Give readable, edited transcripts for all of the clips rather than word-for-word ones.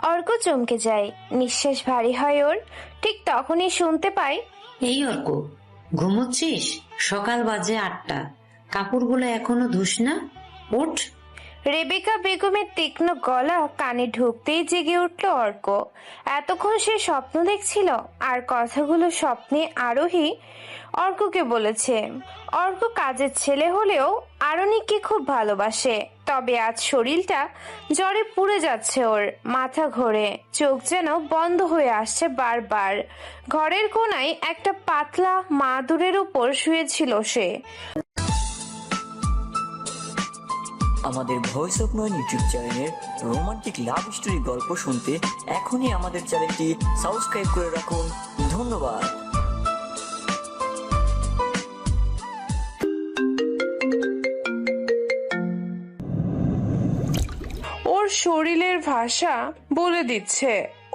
অর্ক চমকে যায়, নিঃশ্বাস ভারী হয় ওর। ঠিক তখনই শুনতে পায়, এই অর্ক, ঘুমোচ্ছিস? সকাল বাজে 8টা, কাপড়গুলো এখনো ধুস না? উঠ। রেবেকা বেগমের তীক্ষ্ণ গলা কানে ঢুকতেই জেগে উঠল অর্ক। এতক্ষণ সে স্বপ্ন দেখছিল, আর কথাগুলো স্বপ্নে আরোহী অর্ককে বলেছে। অর্ক কাজের ছেলে হলেও আরণিকে খুব ভালোবাসে, তবে আজ শরীরটা জ্বরে পুড়ে যাচ্ছে ওর। মাথা ঘোরে, চোখ যেন বন্ধ হয়ে আসছে বারবার। ঘরের কোনায় একটা পাতলা মাদুরের উপর শুয়েছিল সে। আমাদের ভয়েস অফ নয় ইউটিউব চ্যানেলের রোমান্টিক লাভ স্টোরি গল্প শুনতে এখনই আমাদের চ্যানেলটি সাবস্ক্রাইব করে রাখুন। ধন্যবাদ। ওর শরীরের ভাষা বলে দিচ্ছে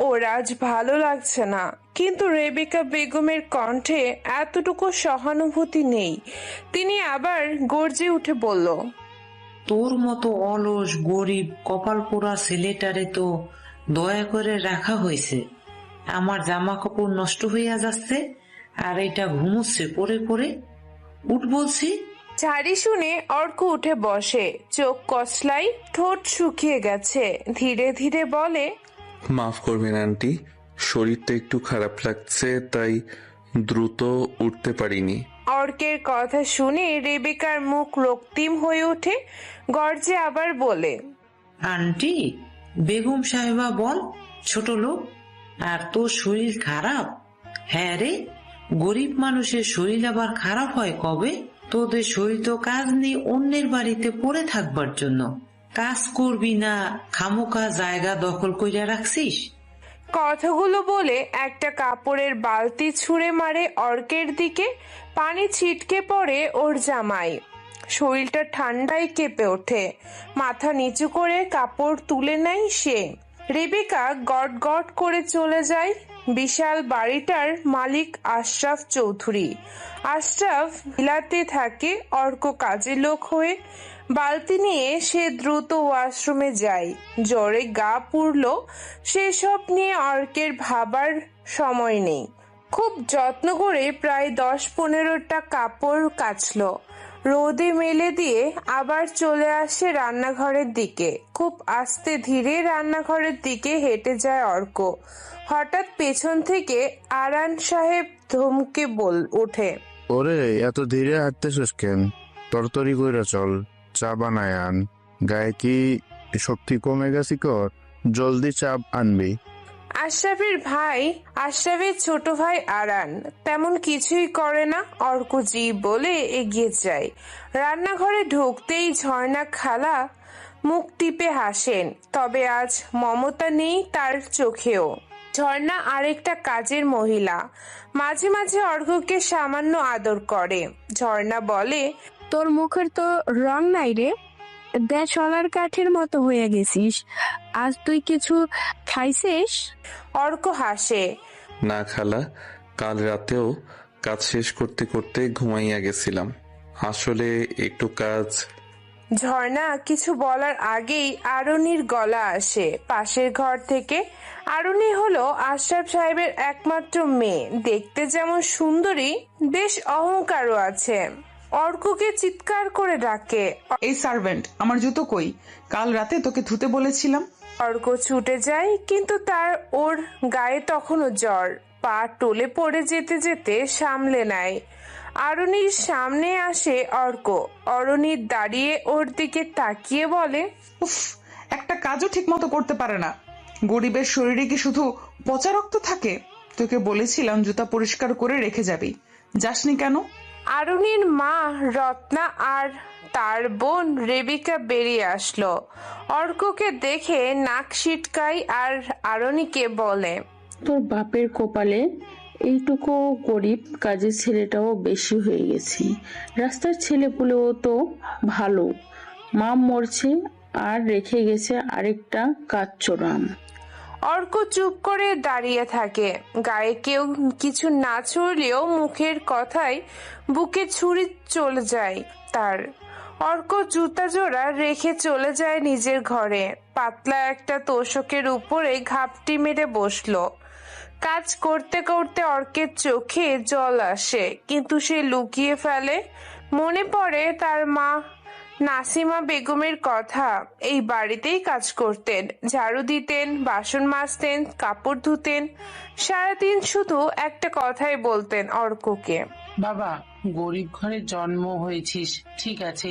ওর আজ ভালো লাগছে না, কিন্তু রেবেকা বেগমের কণ্ঠে এতটুকু সহানুভূতি নেই। তিনি আবার গর্জে উঠে বলল, তোর মতো অলস গরিব কপাল পোড়া ছেলেটারে তো দয়া করে রাখা হয়েছে। আমার জামা কাপড় নষ্ট হইয়া যাচ্ছে, আর এটা ঘুমোচ্ছে পরে পরে। উঠ বলছি। ঝাড়ি শুনে অর্ক উঠে বসে, চোখ কচলাই, ঠোঁট শুকিয়ে গেছে। ধীরে ধীরে বলে, মাফ করবেন আন্টি, শরীরটা একটু খারাপ লাগছে, তাই দ্রুত উঠতে পারিনি। অর্কের কথা শুনে রেবেকার মুখ রক্তিম হয়ে ওঠে। গর্জে আবার বলে, আন্টি? বেগম সাহেবা বল, ছোট লোক। আর তোর শরীর খারাপ? হ্যাঁ রে, গরিব মানুষের শরীর আবার খারাপ হয় কবে? তোদের শরীর তো কাজ নেই অন্যের বাড়িতে পড়ে থাকবার জন্য। কাজ করবি না, খামোকা জায়গা দখল কইরা রাখছিস। কথাগুলো বলে একটা কাপড়ের বালতি ছুঁড়ে মারে অর্কের দিকে। পানি ছিটকে পড়ে ওর জামায়। শরীরটা ঠান্ডায় কেঁপে ওঠে। মাথা নিচু করে কাপড় তুলে নেয় সে। রেবেকা গট গট করে চলে যায়। বিশাল বাড়িটার মালিক আশরাফ চৌধুরী। আশরাফ ভিলাতে থাকে অর্ক কাজের লোক হয়ে। বালতি নিয়ে সে দ্রুত ওয়াশরুমে যায়। জ্বরে গা পুড়ল, সেসব নিয়ে অর্কের ভাবার সময় নেই। খুব যত্ন করে প্রায় 10-15টা কাপড় কাচলো, রোদে মেলে দিয়ে আবার চলে আসে রান্নাঘরের দিকে। খুব আস্তে ধীরে রান্নাঘরের দিকে হেঁটে যায় অর্ক। হঠাৎ পেছন থেকে আরান সাহেব ধমকে ওঠে, ওরে, এত ধীরে হাঁটতেছিস কেন? তরতরি কইরা চল, চা বানায় আন। গায়ে কি শক্তি কমে গেছি? কর জলদি চা আনবি। আশরাফের ভাই, আশরাফের ছোট ভাই আরান তেমন কিছুই করে না। অর্ক জি বলে এগিয়ে যায়। রান্নাঘরে ঢুকতেই ঝর্ণা খালা মুখ টিপে হাসেন, তবে আজ মমতা নেই তার চোখেও। ঝর্ণা আরেকটা কাজের মহিলা, মাঝে মাঝে অর্ঘ্যকে সামান্য আদর করে। ঝর্ণা বলে, তোর মুখের তো রং নাই রে, দেশলার কাঠের মতো হয়ে গেছিস। আজ তুই কিছু খাইছিস? অর্ক হাসে, না খালা, কাল রাতেও কাজ শেষ করতে করতে ঘুমাইয়া গেছিলাম, আসলে একটু কাজ। ঝর্ণা কিছু বলার আগেই আরুনির গলা আসে পাশের ঘর থেকে। আরুনি হলো আশরাফ সাহেবের একমাত্র মেয়ে। দেখতে যেমন সুন্দরী, বেশ অহংকারও আছে। অর্ককে চিৎকার করে ডাকে, এই সার্ভেন্ট, আমার জুতো কই? কাল রাতে তোকে ধুতে বলেছিলাম। অর্ক ছুটে যায়, কিন্তু ওর গায়ে তখনও জ্বর। পা টলে পড়ে যেতে যেতে সামলে নেয়। আরুনির সামনে আসে অর্ক। অরুণী দাঁড়িয়ে ওর দিকে তাকিয়ে বলে, উফ, একটা কাজও ঠিক মতো করতে পারে না। গরিবের শরীরে কি শুধু পচা রক্ত থাকে? তোকে বলেছিলাম জুতা পরিষ্কার করে রেখে যাবি, যাসনি কেন? আরুনির মা রত্না আর তার বোন রেবিকা বেরিয়ে আসলো। অর্ককে দেখে নাক সিটকায় আর আরুনিকে বলে, তোর বাপের কপালে এইটুকু গরিব কাজের ছেলেটাও বেশি হয়ে গেছে। রাস্তার ছেলেপুলেও তো ভালো, মা মরছে আর রেখে গেছে আরেকটা কাচ্চোরাম। অর্ক চুপ করে দাঁড়িয়ে থাকে। গায়ে কেউ কিছু না ছুড়লেও মুখের কথায় বুকে ছুরি চলে যায় তার। অর্ক জুতা জোড়া রেখে চলে যায় নিজের ঘরে। পাতলা একটা তোশকের উপরে ঘাপটি মেরে বসলো। কাজ করতে করতে অর্কের চোখে জল আসে, কিন্তু সে লুকিয়ে ফেলে। মনে পড়ে তার মা নাসিমা বেগমের কথা। এই বাড়িতেই কাজ করতেন, ঝাড়ু দিতেন, বাসন মাজতেন, কাপড় ধুতেন। সারাদিন শুধু একটা কথাই বলতেন অর্ককে, বাবা, গরিব ঘরে জন্ম হয়েছিস ঠিক আছে,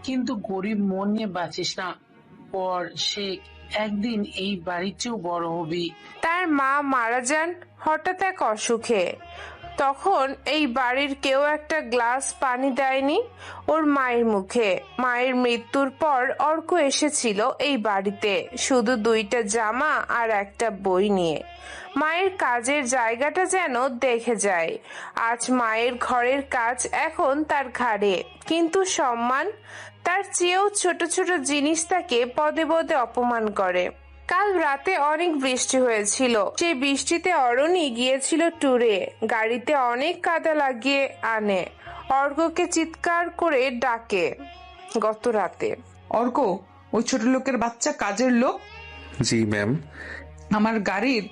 কিন্তু গরিব মন নিয়ে বাঁচিস না। পর সে একদিন এই বাড়ির চেয়েও বড় হবি। তার মা মারা যান হঠাৎ এক অসুখে। তখন এই বাড়ির কেউ একটা গ্লাস পানি দেয়নি ওর মায়ের মুখে। মায়ের মৃত্যুর পর অর্ক এসেছিল এই বাড়িতে শুধু 2টা জামা আর একটা বই নিয়ে। মায়ের কাজের জায়গাটা যেন দেখে যায়। আজ মায়ের ঘরের কাজ এখন তার ঘাড়ে, কিন্তু সম্মান তার চেয়েও ছোট ছোট জিনিস তাকে পদে পদে অপমান করে। কাল রাতে অনেক বৃষ্টি হয়েছিল। সেই বৃষ্টিতে অরণি গিয়েছিল ট্যুরে। গাড়িতে অনেক কাদা লাগিয়ে আনে, অর্ককে চিৎকার করে ডাকে। গত রাতে অর্ক, ওই ছোট লোকের বাচ্চা কাজের লোক। জি ম্যাম। আমার গাড়ির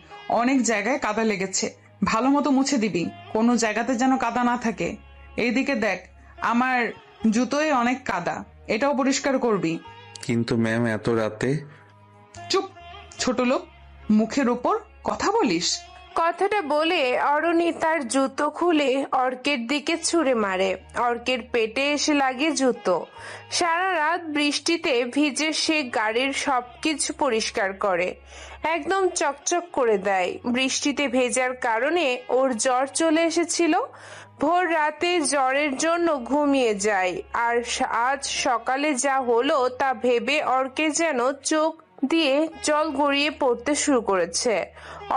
অনেক জায়গায় কাদা লেগেছে, ভালো মতো মুছে দিবি, কোনো জায়গাতে যেন কাদা না থাকে। এইদিকে দেখ, আমার জুতোয় অনেক কাদা, এটাও পরিষ্কার করবি। কিন্তু ম্যাম এত রাতে। চুপ, ছোট লোক, মুখের ওপর কথা বলিস। কথাটা বলে অরণি তার জুতো খুলে অর্কের দিকে ছুঁড়ে মারে। অর্কের পেটে এসে লাগে জুতো। সারা রাত বৃষ্টিতে ভিজে সে গাড়ির সবকিছু পরিষ্কার করে, একদম চকচক করে দেয়। বৃষ্টিতে ভেজার কারণে ওর জ্বর চলে এসেছিল। ভোর রাতে জ্বরের জন্য ঘুমিয়ে যায়। আর আজ সকালে যা হলো তা ভেবে অর্কের যেন চোখ দিয়ে জল গড়িয়ে পড়তে শুরু করেছে।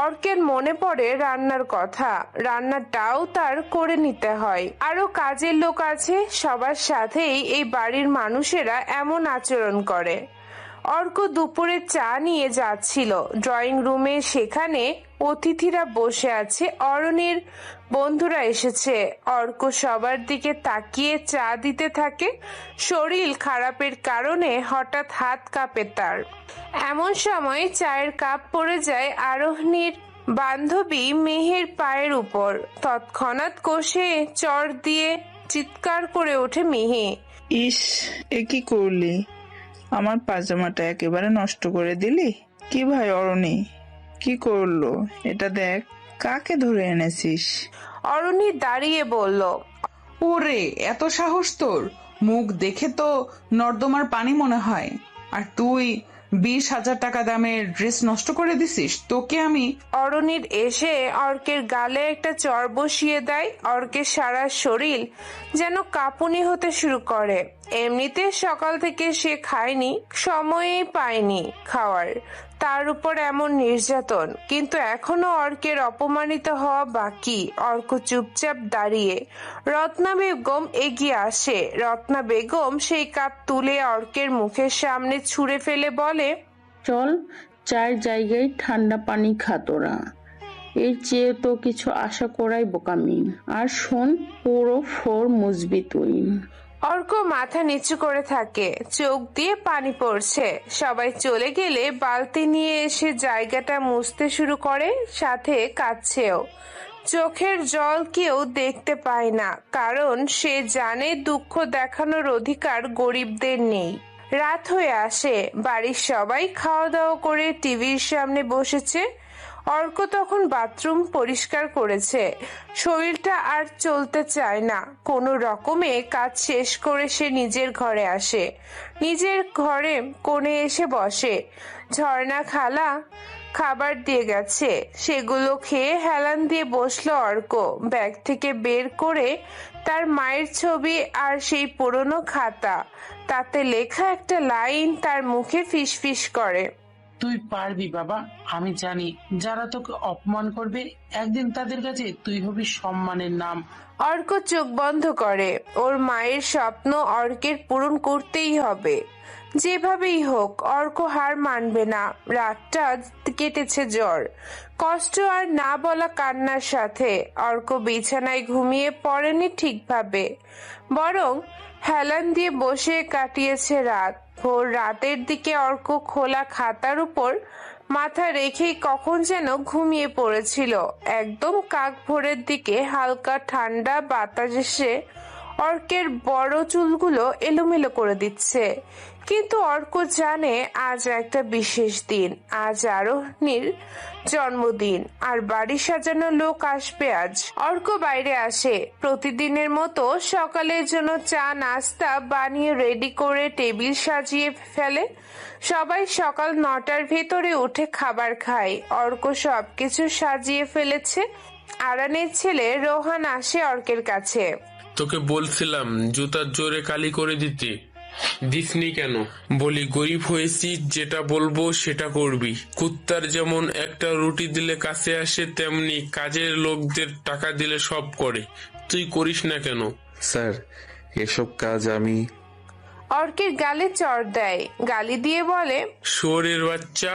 অর্কের মনে পড়ে রান্নার কথা। রান্নাটাও তার করে নিতে হয়। আরো কাজের লোক আছে, সবার সাথেই এই বাড়ির মানুষেরা এমন আচরণ করে। অর্ক দুপুরে চা নিয়ে যাচ্ছিল ড্রয়িং রুমে। সেখানে অতিথিরা বসে আছে, অরণির বন্ধুরা এসেছে। অর্ক সবার দিকে তাকিয়ে চা দিতে থাকে। শরীর খারাপের কারণে হঠাৎ হাত কাঁপে তার। এমন সময় চায়ের কাপ পড়ে যায় আরোহণীর বান্ধবী মেহের পায়ের উপর। তৎক্ষণাৎ কষে চড় দিয়ে চিৎকার করে ওঠে মেহে। ইস, এ কি করলি? আমার পাজামাটা একেবারে নষ্ট করে দিলি। কি ভাই অরণি, কি করলো এটা? দেখ, কাকে ধরে এনেছিস? অরণি দাঁড়িয়ে বলল, ওরে, এত সাহস তোর! মুখ দেখে তো নর্দমার পানি মনে হয়। আর তুই 20,000 টাকা দামের ড্রেস নষ্ট করে দিছিস। তোকে আমি। অরণির এসে অর্কের গালে একটা চড় বসিয়ে দেয়। অর্কের সারা শরীর যেন কাঁপুনি হতে শুরু করে। এমনিতে সকাল থেকে সে খায়নি, সময়েই পায়নি খাওয়ার, তার উপর এমন নির্যাতন। কিন্তু এখনো অর্কের অপমানিত হওয়া বাকি। অর্ক চুপচাপ দাঁড়িয়ে। রত্না বেগম এগিয়ে আসে। রত্না বেগম সেই কাপ তুলে অর্কের মুখের সামনে ছুঁড়ে ফেলে বলে, চল, চায়ের জায়গায় ঠান্ডা পানি খা তোরা। এর চেয়ে তো কিছু আশা করাই বোকামি। আর শোন, পুরো ফ্লোর মুছবি তুই। অর্ক মাথা নিচু করে থাকে, চোখ দিয়ে পানি পড়ছে। সবাই চলে গেলে বালতি নিয়ে এসে জায়গাটা মুছতে শুরু করে, সাথে কাঁদছেও। চোখের জল কেউ দেখতে পায় না, কারণ সে জানে দুঃখ দেখানোর অধিকার গরিবদের নেই। রাত হয়ে আসে, বাড়ির সবাই খাওয়া দাওয়া করে টিভির সামনে বসেছে। অর্ক তখন বাথরুম পরিষ্কার করেছে। শরীরটা আর চলতে চায় না। কোনো রকমে কাজ শেষ করে সে নিজের ঘরে আসে। নিজের ঘরে কোণে এসে বসে। ঝর্ণা খালা খাবার দিয়ে গেছে, সেগুলো খেয়ে হেলান দিয়ে বসলো অর্ক। ব্যাগ থেকে বের করে তার মায়ের ছবি আর সেই পুরনো খাতা, তাতে লেখা একটা লাইন তার মুখে ফিসফিস করে। তুই পারবি বাবা, আমি জানি। যারা তোকে অপমান করবে একদিন তাদের কাছে তুই হবি সম্মানের নাম। অর্ক চোখ বন্ধ করে। ওর মায়ের স্বপ্ন অর্কের পূরণ করতেই হবে, যেভাবেই হোক। অর্ক হার মানবে না। রাতটা কেটেছে জ্বর, কষ্ট আর না বলা কান্নার সাথে। অর্ক বিছানায় ঘুমিয়ে পড়েনি ঠিকভাবে, বরং হেলান দিয়ে বসে কাটিয়েছে রাত। ভোর রাতের দিকে অর্ক খোলা খাতার উপর মাথা রেখেই কখন যেন ঘুমিয়ে পড়েছিল। একদম কাক ভোরের দিকে হালকা ঠান্ডা বাতাস এসে অর্কের বড় চুলগুলো এলোমেলো করে দিচ্ছে। কিন্তু অর্ক জানে আজ একটা বিশেষ দিন, আজ আরোহীর জন্মদিন, আর বাড়ি সাজানো লোক আসবে আজ। অর্ক বাইরে আসে, প্রতিদিনের মতো সকালের জন্য চা নাস্তা বানিয়ে রেডি করে টেবিল সাজিয়ে ফেলে। সবাই সকাল 9টার ভেতরে উঠে খাবার খায়। অর্ক সবকিছু সাজিয়ে ফেলেছে। আরানের ছেলে রোহান আসে অর্কের কাছে। তোকে বলছিলাম জুতার জোরে কালি করে দিতে, দিসনি কেন? বলি গরিব হয়েছি, যেটা বলবো সেটা করবি। কুত্তার যেমন একটা রুটি দিলে কাছে আসে, তেমনি কাজের লোকদের টাকা দিলে সব করে। তুই করিস না কেন? স্যার, এসব কাজ আমি... অর্কের গালে চড় দেয়, গালি দিয়ে বলে, শুয়োরের বাচ্চা,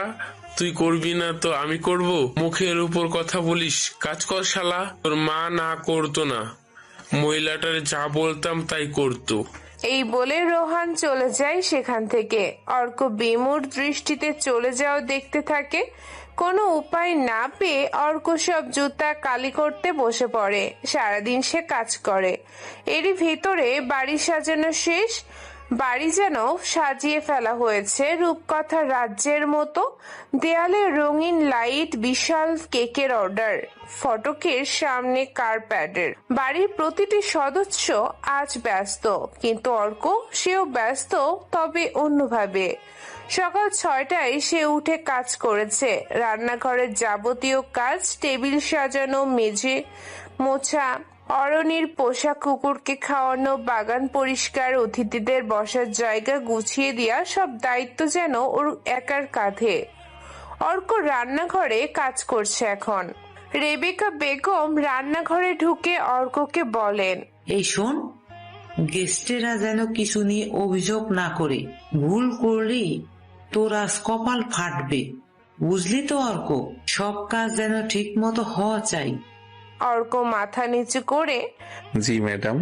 তুই করবি না তো আমি করব? মুখের উপর কথা বলিস, কাজ কর শালা। তোর মা না করতো না, মহিলাটার যা বলতাম তাই করতো। এই বলে রোহান চলে যায় সেখান থেকে। অর্ক বিমূঢ় দৃষ্টিতে চলে যাও দেখতে থাকে। কোনো উপায় না পেয়ে অর্ক সব জুতা কালি করতে বসে পড়ে। সারাদিন সে কাজ করে, এরই ভেতরে বাড়ি সাজানো শেষ। বাড়ি যেন সাজিয়ে ফেলা হয়েছে রূপকথার রাজ্যের মতো। দেয়ালে রঙিন লাইট, বিশাল কেকের অর্ডার, ফটকের সামনে কার্পেটের। বাড়ির প্রতিটি সদস্য আজ ব্যস্ত, কিন্তু অর্ক সেও ব্যস্ত, তবে অন্যভাবে। সকাল 6টায় সে উঠে কাজ করেছে। রান্নাঘরের যাবতীয় কাজ, টেবিল সাজানো, মেঝে মোছা, অরণির পোষা কুকুরকে খাওয়ানো, বাগান পরিষ্কার, অতিথিদের বসার জায়গা গুছিয়ে দেওয়া, সব দায়িত্ব যেন ওর একার কাঁধে। অর্ক রান্নাঘরে কাজ করছে এখন। রেবেকা বেগম রান্নাঘরে ঢুকে অর্ককে বলেন, এই শোন, গেস্টেরা যেন কিছু নিয়ে অভিযোগ না করে। ভুল করলি তোর আজ কপাল ফাটবে, বুঝলি তো অর্ক? সব কাজ যেন ঠিক মতো হওয়া চাই। অর্ক মাথা নিচু করে জি ম্যাডাম।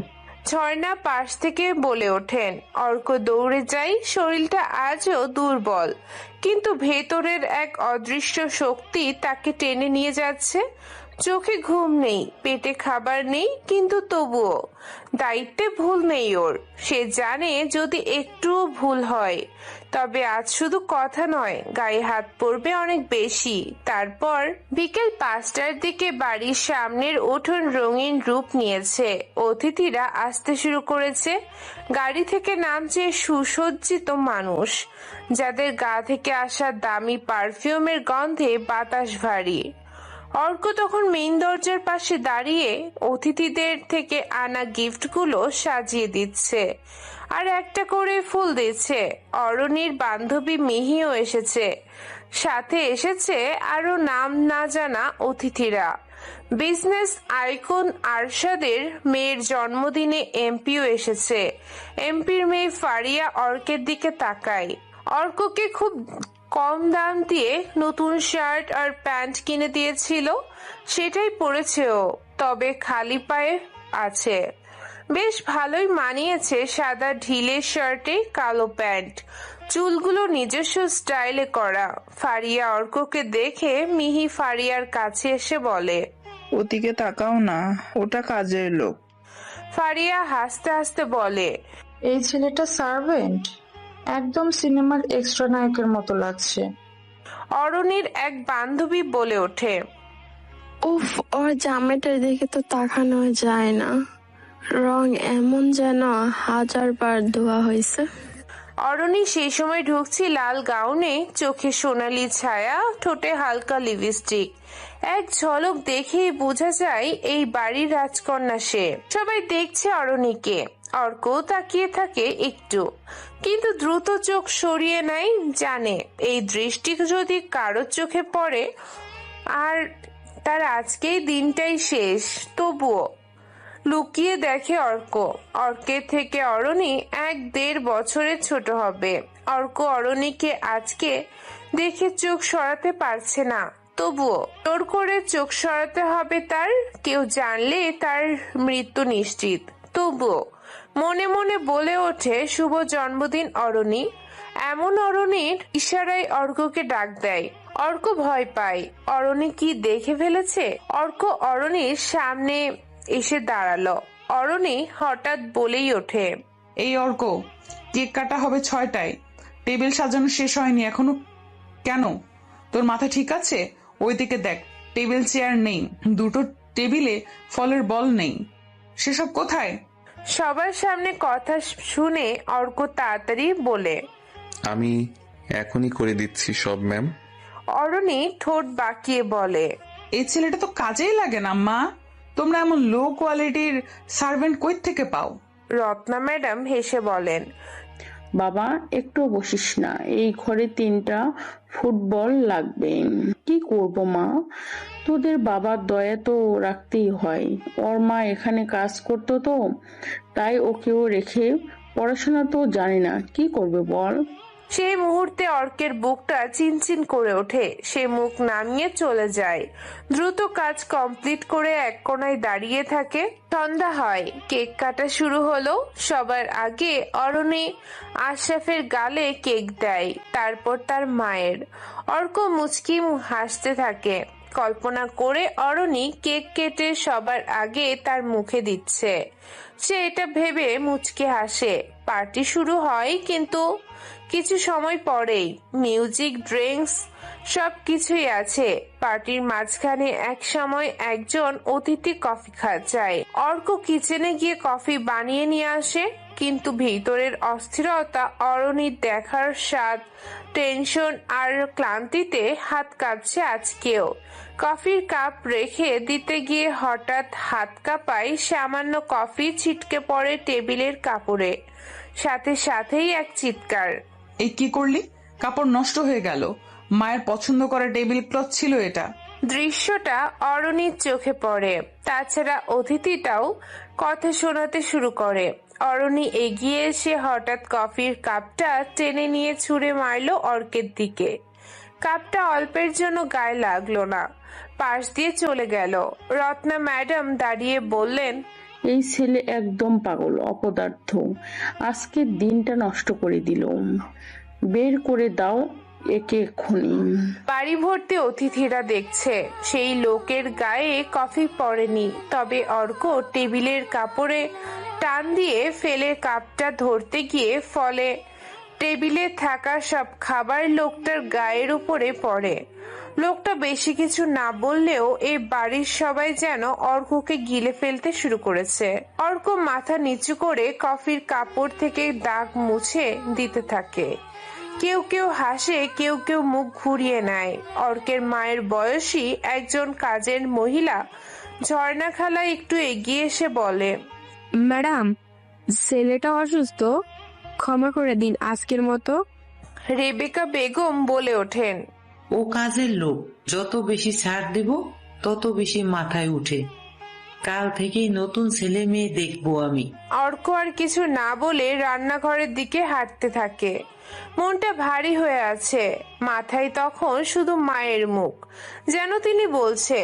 ঝর্ণা পাশ থেকে বলে ওঠেন। অর্ক দৌড়ে যায়। শরীরটা আজও দুর্বল, কিন্তু ভেতরের এক অদৃশ্য শক্তি তাকে টেনে নিয়ে যাচ্ছে। চোখে ঘুম নেই, পেটে খাবার নেই, কিন্তু তবুও দায়িত্বে ভুল নেই ওর। সে জানে যদি একটুও ভুল হয় তবে আজ শুধু কথা নয়, গায়ে হাত পড়বে অনেক বেশি। তারপর বিকেল 5টার দিকে বাড়ির সামনের উঠোন রঙিন রূপ নিয়েছে। অতিথিরা আসতে শুরু করেছে। গাড়ি থেকে নামছে সুসজ্জিত মানুষ, যাদের গা থেকে আসা দামি পারফিউমের গন্ধে বাতাস ভারী। অর্ক তখন মেইন দরজার পাশে দাঁড়িয়ে অতিথিদের থেকে আনা গিফটগুলো সাজিয়ে দিচ্ছে আর একটা করে ফুল দিচ্ছে। অরণির বান্ধবী মিহিও এসেছে, সাথে এসেছে আরো নাম না জানা অতিথিরা। বিজনেস আইকন আরশাদের মেয়ের জন্মদিনে এমপিও এসেছে। এমপির মেয়ে ফারিয়া অর্কের দিকে তাকায়। অর্ককে খুব কম দাম দিয়ে নতুন শার্ট আর প্যান্ট কিনে দিয়েছিল, সেটাই পরেছে ও, তবে খালি পায়ে আছে। বেশ ভালোই মানিয়েছে সাদা ঢিলে শার্টে কালো প্যান্ট, চুলগুলো নিজস্ব স্টাইলে করা। ফারিয়া অর্ককে দেখে মিহি ফারিয়ার কাছে এসে বলে, ওদিকে তাকাও না, ওটা কাজের লোক। ফারিয়া হাসতে হাসতে বলে, এই ছেলেটা সার্ভেন্ট, একদম সিনেমার এক্সট্রা নায়কের মতো লাগছে। অরণির এক বান্ধবী বলে ওঠে, উফ, ওর জামাইটা দেখে তো তাকানো যায় না, রং এমন যেন 1000বার ধোয়া হয়েছে। অরণি সেই সময় ঢুকছে লাল গাউনে, চোখে সোনালি ছায়া, ঠোঁটে হালকা লিপস্টিক। এক ঝলক দেখেই বোঝা যায় এই বাড়ির রাজকন্যা সে। সবাই দেখছে অরণিকে, অর্ক তাকিয়ে থাকে একটু, কিন্তু দ্রুত চোখ সরিয়ে নেয়। জানে এই দৃষ্টি যদি কারোর চোখে পড়ে আর তার আজকেই দিনটাই শেষ। তবুও লুকিয়ে দেখে অর্ক। অর্কের থেকে অরণি 1-1.5 বছরের ছোট হবে। অর্ক অরণিকে আজকে দেখে চোখ সরাতে পারছে না, তবুও জোর করে চোখ সরাতে হবে তার। কেউ জানলে তার মৃত্যু নিশ্চিত, তবুও মনে মনে বলে ওঠে শুভ জন্মদিন অরণি। এমন অরণির ইশারায় অর্ককে ডাক দেয়। অর্ক ভয় পায় অরণি কি দেখে ফেলেছে। অর্ক অরণির সামনে এসে দাঁড়ালো। অরণি হঠাৎ বলেই ওঠে, এই অর্ক, কেক কাটা হবে 6টায়, টেবিল সাজানো শেষ হয়নি এখনো কেন? তোর মাথা ঠিক আছে? ওইদিকে দেখ, টেবিল চেয়ার নেই, দুটো টেবিলে ফলের বল নেই, সেসব কোথায়? সবার সামনে কথা শুনে অর্ক তাড়াতাড়ি বলে, আমি এখনই করে দিচ্ছি সব ম্যাম। অরণি ঠোঁট বাঁকিয়ে বলে, এই ছেলেটা তো কাজেই লাগে না মা। তোমরা এমন লো কোয়ালিটির সার্ভেন্ট কই থেকে পাও? রত্না ম্যাডাম হেসে বলেন, বাবা একটু বসিস না, এই ঘরে 3টা ফুটবল লাগবে। কি করব মা, তোদের বাবার দয়া তো রাখতেই হয়। ওর মা এখানে কাজ করতো তো, তাই ওকেও রেখে পড়াশোনা তো জানি না, কি করবে বল। সেই মুহূর্তে অর্কের বুকটা চিনচিন করে ওঠে। সে মুখ নামিয়ে চলে যায়। দ্রুত কাজ কমপ্লিট করে এক কোণায় দাঁড়িয়ে থাকে। সন্ধ্যা হয়, কেক কাটা শুরু হলো। সবার আগে অরণি আশরাফের গালে কেক দেয়, তারপর তার মায়ের। অর্ক মুচকি হাসতে থাকে। কল্পনা করে অরণি কেক কেটে সবার আগে তার মুখে দিচ্ছে। সে এটা ভেবে মুচকি হাসে। পার্টি শুরু হয়, কিন্তু কিছু সময় পরেই মিউজিক, ড্রিঙ্কস সবকিছুই আছে। পার্টির মাঝখানে এক সময় একজন অতিথি কফি চায়। অর্ক কিচেনে গিয়ে কফি বানিয়ে নিয়ে আসে, কিন্তু ভিতরের অস্থিরতা, অরণির দেখার স্বাদ, টেনশন আর ক্লান্তিতে হাত কাঁপছে আজকেও। কফির কাপ রেখে দিতে গিয়ে হঠাৎ হাত কাঁপায়। সামান্য কফি ছিটকে পড়ে টেবিলের কাপড়ে। সাথে সাথেই এক চিৎকার। এই কি করলি? কাপড় নষ্ট হয়ে গেল। মায়ের পছন্দ করা টেবিল ক্লথ ছিল এটা। দৃশ্যটা অরণির চোখে পড়ে। তাছাড়া অতিথিটাও কথা শোনাতে শুরু করে। অরণি এগিয়ে এসে হঠাৎ কফির কাপটা টেনে নিয়ে ছুঁড়ে মারলো অর্কের দিকে। কাপটা অল্পের জন্য গায়ে লাগলো না, পাশ দিয়ে চলে গেল। রত্না ম্যাডাম দাঁড়িয়ে বললেন, এই ছেলে একদম পাগল, অপদার্থ, আজকের দিনটা নষ্ট করে দিল। বের করে দাও একে এক্ষুনি। বাড়ি ভর্তি অতিথিরা দেখছে। সেই লোকের গায়ে কফি পড়েনি, তবে অর্ক টেবিলের কাপড়ে টান দিয়ে ফেলে কাপটা ধরতে গিয়ে ফলে টেবিলে থাকা সব খাবার লোকটার গায়ের উপরে পড়ে। লোকটা বেশি কিছু না বললেও এই বাড়ির সবাই যেন অর্ককে গিলে ফেলতে শুরু করেছে। অর্ক মাথা নিচু করে কফির কাপড় থেকে দাগ মুছে দিতে থাকে। কেউ কেউ হাসে, কেউ কেউ মুখ ঘুরিয়ে নেয়। অর্কের মায়ের বয়সী একজন কাজের মহিলা ঝর্ণা খালা একটু এগিয়ে এসে বলে, ম্যাডাম, ছেলেটা অসুস্থ, ক্ষমা করে দিন আজকের মতো। রেবেকা বেগম বলে ওঠেন, ও কাজের লোক, যত বেশি ছাড় দেব তত বেশি মাথায় উঠে। কাল থেকেই নতুন ছেলে মেয়ে দেখবো আমি। অর্ক আর কিছু না বলে রান্নাঘরের দিকে হাঁটতে থাকে। মনটা ভারী হয়ে আছে। মাথায় তখন শুধু মায়ের মুখ, যেন তিনি বলছে,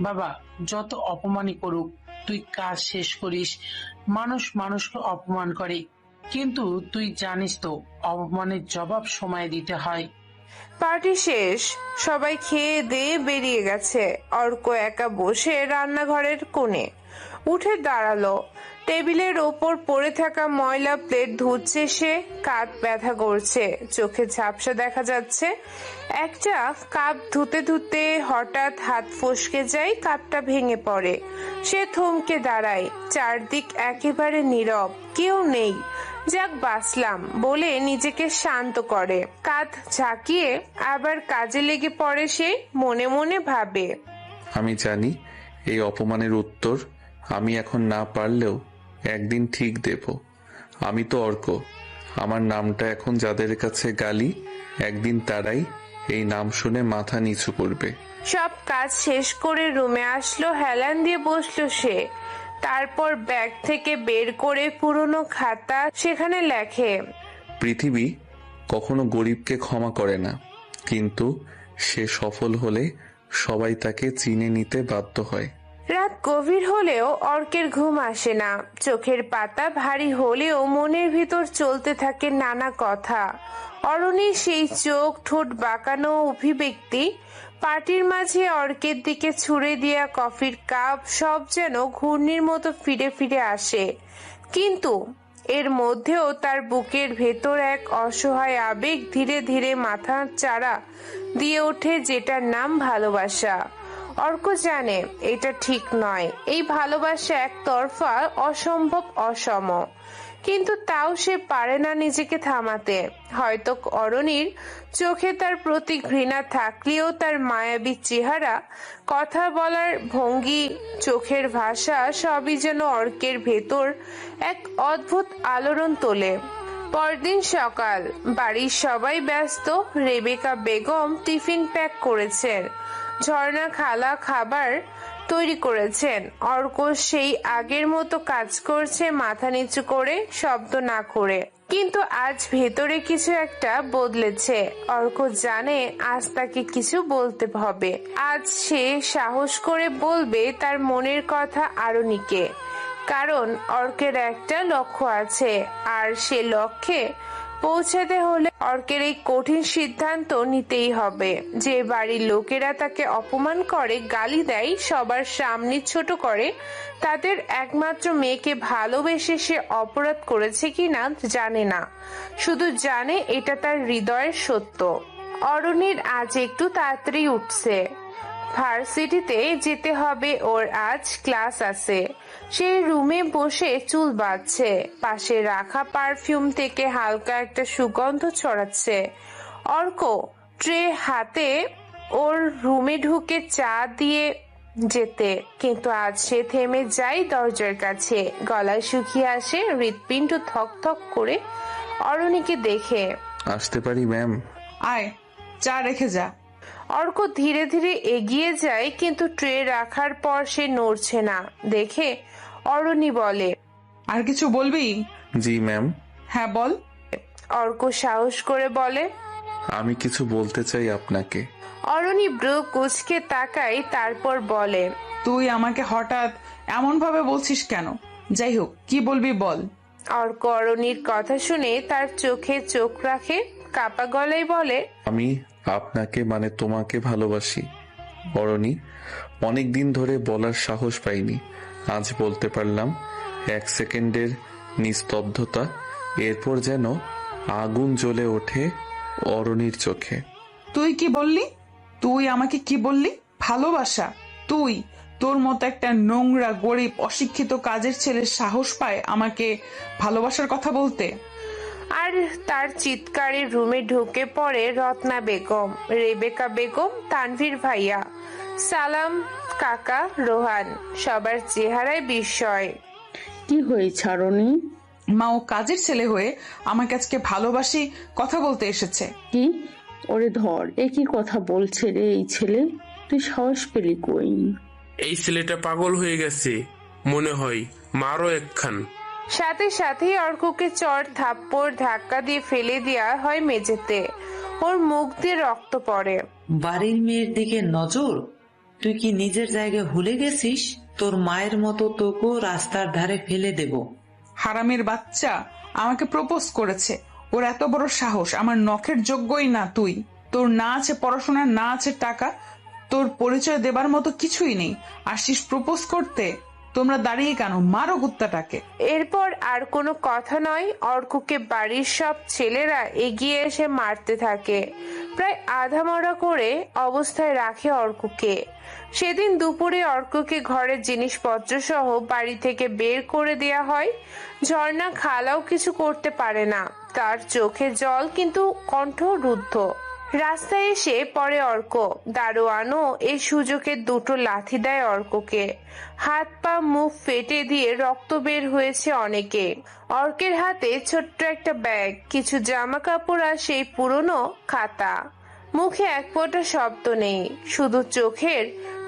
বাবা যত অপমানই করুক, তুই কাজ শেষ করিস। মানুষ মানুষকে অপমান করে, কিন্তু তুই জানিস তো অপমানের জবাব সময় দিতে হয়। পার্টি শেষ, সবাই খেয়ে দিয়ে বেরিয়ে গেছে। অর্ক একা বসে রান্নাঘরের কোণে উঠে দাঁড়ালো। টেবিলের ওপর পড়ে থাকা ময়লা প্লেট ধুচ্ছে সে। কাঁধ ব্যথা করছে, চোখে ঝাপসা দেখা যাচ্ছে। একটা কাপ ধুতে ধুতে হঠাৎ হাত ফসকে যায়, কাপটা ভেঙে পড়ে। সে থমকে দাঁড়ায়। চারদিক একেবারে নীরব, কেউ নেই। যাক বাঁচলাম বলে নিজেকে শান্ত করে। কাঁধ ঝাঁকিয়ে আবার কাজে লেগে পড়ে সে। মনে মনে ভাবে, আমি জানি এই অপমানের উত্তর আমি এখন না পারলেও একদিন ঠিক দেব। আমি তো অর্ক, আমার নামটা এখন যাদের কাছে গালি, একদিন তারাই এই নাম শুনে মাথা নিচু করবে। সব কাজ শেষ করে রুমে আসলো, হেলান দিয়ে বসলো সে। তারপর ব্যাগ থেকে বের করে পুরনো খাতা সেখানে লেখে, পৃথিবী কখনো গরিবকে ক্ষমা করে না, কিন্তু সে সফল হলে সবাই তাকে চিনে নিতে বাধ্য হয়। রাত গভীর হলেও অর্কের ঘুম আসে না। চোখের পাতা ভারী হলেও মনের ভিতর চলতে থাকে নানা কথা। অরণির সেই চোখ, ঠোঁট বাঁকানো অভিব্যক্তি, পার্টির মাঝে অর্কের দিকে ছুঁড়ে দেয়া কফির কাপ, সব যেন ঘূর্ণির মতো ফিরে ফিরে আসে। কিন্তু এর মধ্যেও তার বুকের ভেতর এক অসহায় আবেগ ধীরে ধীরে মাথা চাড়া দিয়ে ওঠে, যেটার নাম ভালোবাসা। অর্ক জানে এটা ঠিক নয়, এই ভালোবাসা একতরফা, অসম্ভব, অসম, কিন্তু তাও সে পারে না নিজেকে থামাতে। হয়তো অরণির চোখে তার প্রতি ঘৃণা থাকলেও তার মায়াবী চেহারা, কথা বলার ভঙ্গি, চোখের ভাষা সবই যেন অর্কের ভেতর এক অদ্ভুত আলোড়ন তোলে। পরদিন সকাল, বাড়ির সবাই ব্যস্ত। রেবেকা বেগম টিফিন প্যাক করেছেন, ঝর্ণা খালা খাবার তৈরি করেছেন। অর্ক সেই আগের মতো কাজ করছে, মাথা নিচু করে, শব্দ না করে। কিন্তু আজ ভেতরে কিছু একটা বদলেছে। অর্ক জানে আজ তাকে কিছু বলতে হবে। আজ সে সাহস করে বলবে তার মনের কথা আরণিকে, কারণ অর্কের একটা লক্ষ্য আছে, আর সে লক্ষ্যে পৌঁছাতে হলে অর্কের এই কঠিন সিদ্ধান্ত নিতেই হবে। যে বাড়ির লোকেরা তাকে অপমান করে, গালি দেয়, সবার সামনে ছোট করে, তাদের একমাত্র মেয়েকে ভালোবেসে সে অপরাধ করেছে কিনা জানে না, শুধু জানে এটা তার হৃদয়ের সত্য। অরণির আজ একটু তাড়াতাড়ি উঠছে, ভার্সিটিতে যেতে হবে ওর, আজ ক্লাস আছে। সে রুমে বসে চুল বাঁধছে, পাশে রাখা পারফিউম থেকে হালকা একটা সুগন্ধ ছড়াচ্ছে। অর্ক ট্রে হাতে ওর রুমে ঢুকে চা দিয়ে যেতে, কিন্তু আজ সে থেমে যায় দরজার কাছে। গলায় শুকিয়ে আসে, হৃৎপিণ্ড থক থক করে অরণিকে দেখে। আসতে পারি ম্যাম? আয়, চা রেখে যা। অর্ক ধীরে ধীরে এগিয়ে যায়, কিন্তু ট্রে রাখার পর সে নড়ছে না দেখে অরণি বলে, আর কিছু বলবি? জি ম্যাম। হ্যাঁ বল। অর্ক সাহস করে বলে, আমি কিছু বলতে চাই আপনাকে। অরণি ব্রু কুঁচকে তাকায়, তারপর বলে, তুই আমাকে হঠাৎ এমন ভাবে বলছিস কেন? যাই হোক, কি বলবি বল। অর্ক অরণির কথা শুনে তার চোখে চোখ রাখে, কাপা গলায় বলে, আমি আপনাকে মানে তোমাকে ভালোবাসি অরণি। অনেকদিন ধরে বলার সাহস পাইনি, আজ বলতে পারলাম। 1 সেকেন্ডের নিস্তব্ধতা, এরপর যেন আগুন জ্বলে ওঠে অরণির চোখে। তুই কি বললি? তুই আমাকে কি বললি? ভালোবাসা? তুই, তোর মতো একটা নোংরা, গরিব, অশিক্ষিত কাজের ছেলের সাহস পায় আমাকে ভালোবাসার কথা বলতে? আর তার চিৎকারে রুমে ঢুকে পড়ে রত্না বেগম, রেবেকা বেগম, তানভীর ভাইয়া, সালাম কাকা, রোহান। সবার চেহারায় বিস্ময়। কি হয়েছে আরণি? মা, ও কাজের ছেলে হয়ে আমাকে আজকে ভালোবাসি কথা বলতে এসেছে। কি? ওরে ধর, এ কি কথা বলছে রে এই ছেলে? তুই সাহস পেলি কই? এই ছেলেটা পাগল হয়ে গেছে মনে হয়, মারও একখান। সাথে সাথেই অর্ককে চড় থাপ্পড় ধাক্কা দিয়ে ফেলে দেয়া হয় মেঝেতে। ওর মুখ দিয়ে রক্ত পড়ে। বাড়ির মেয়ের দিকে নজর? তুই কি নিজের জায়গায় ভুলে গেছিস? তোর মায়ের মতো তোকেও রাস্তার ধারে ফেলে দেব। হারামের বাচ্চা আমাকে প্রপোজ করেছে, ওর এত বড় সাহস! আমার নখের যোগ্যই না তুই। তোর না আছে পড়াশোনা, না আছে টাকা, তোর পরিচয় দেবার মতো কিছুই নেই, আসিস প্রপোজ করতে? তোমরা দাঁড়িয়ে কেন? মারো কুত্তাটাকে। এরপর আর কোনো কথা নয়, অর্ককে বাড়ির সব ছেলেরা এগিয়ে এসে মারতে থাকে। প্রায় আধা মরা করে অবস্থায় রাখে অর্ককে। সেদিন দুপুরে অর্ককে ঘরের জিনিসপত্র সহ বাড়ি থেকে বের করে দেয়া হয়। ঝর্ণা খালাও কিছু করতে পারে না, তার চোখে জল, কিন্তু কণ্ঠ রুদ্ধ। রাস্তায় এসে পড়ে অর্ক। দারোয়ানও এই সুযোগে দুটো লাথি দেয় অর্ককে। হাত পা মুখ ফেটে দিয়ে রক্ত বের হয়েছে অনেকে। অর্কের হাতে ছোট্ট একটা ব্যাগ, কিছু জামা কাপড় আর সেই পুরনো খাতা। মুখে এক ফোঁটা শব্দ নেই, শুধু চোখের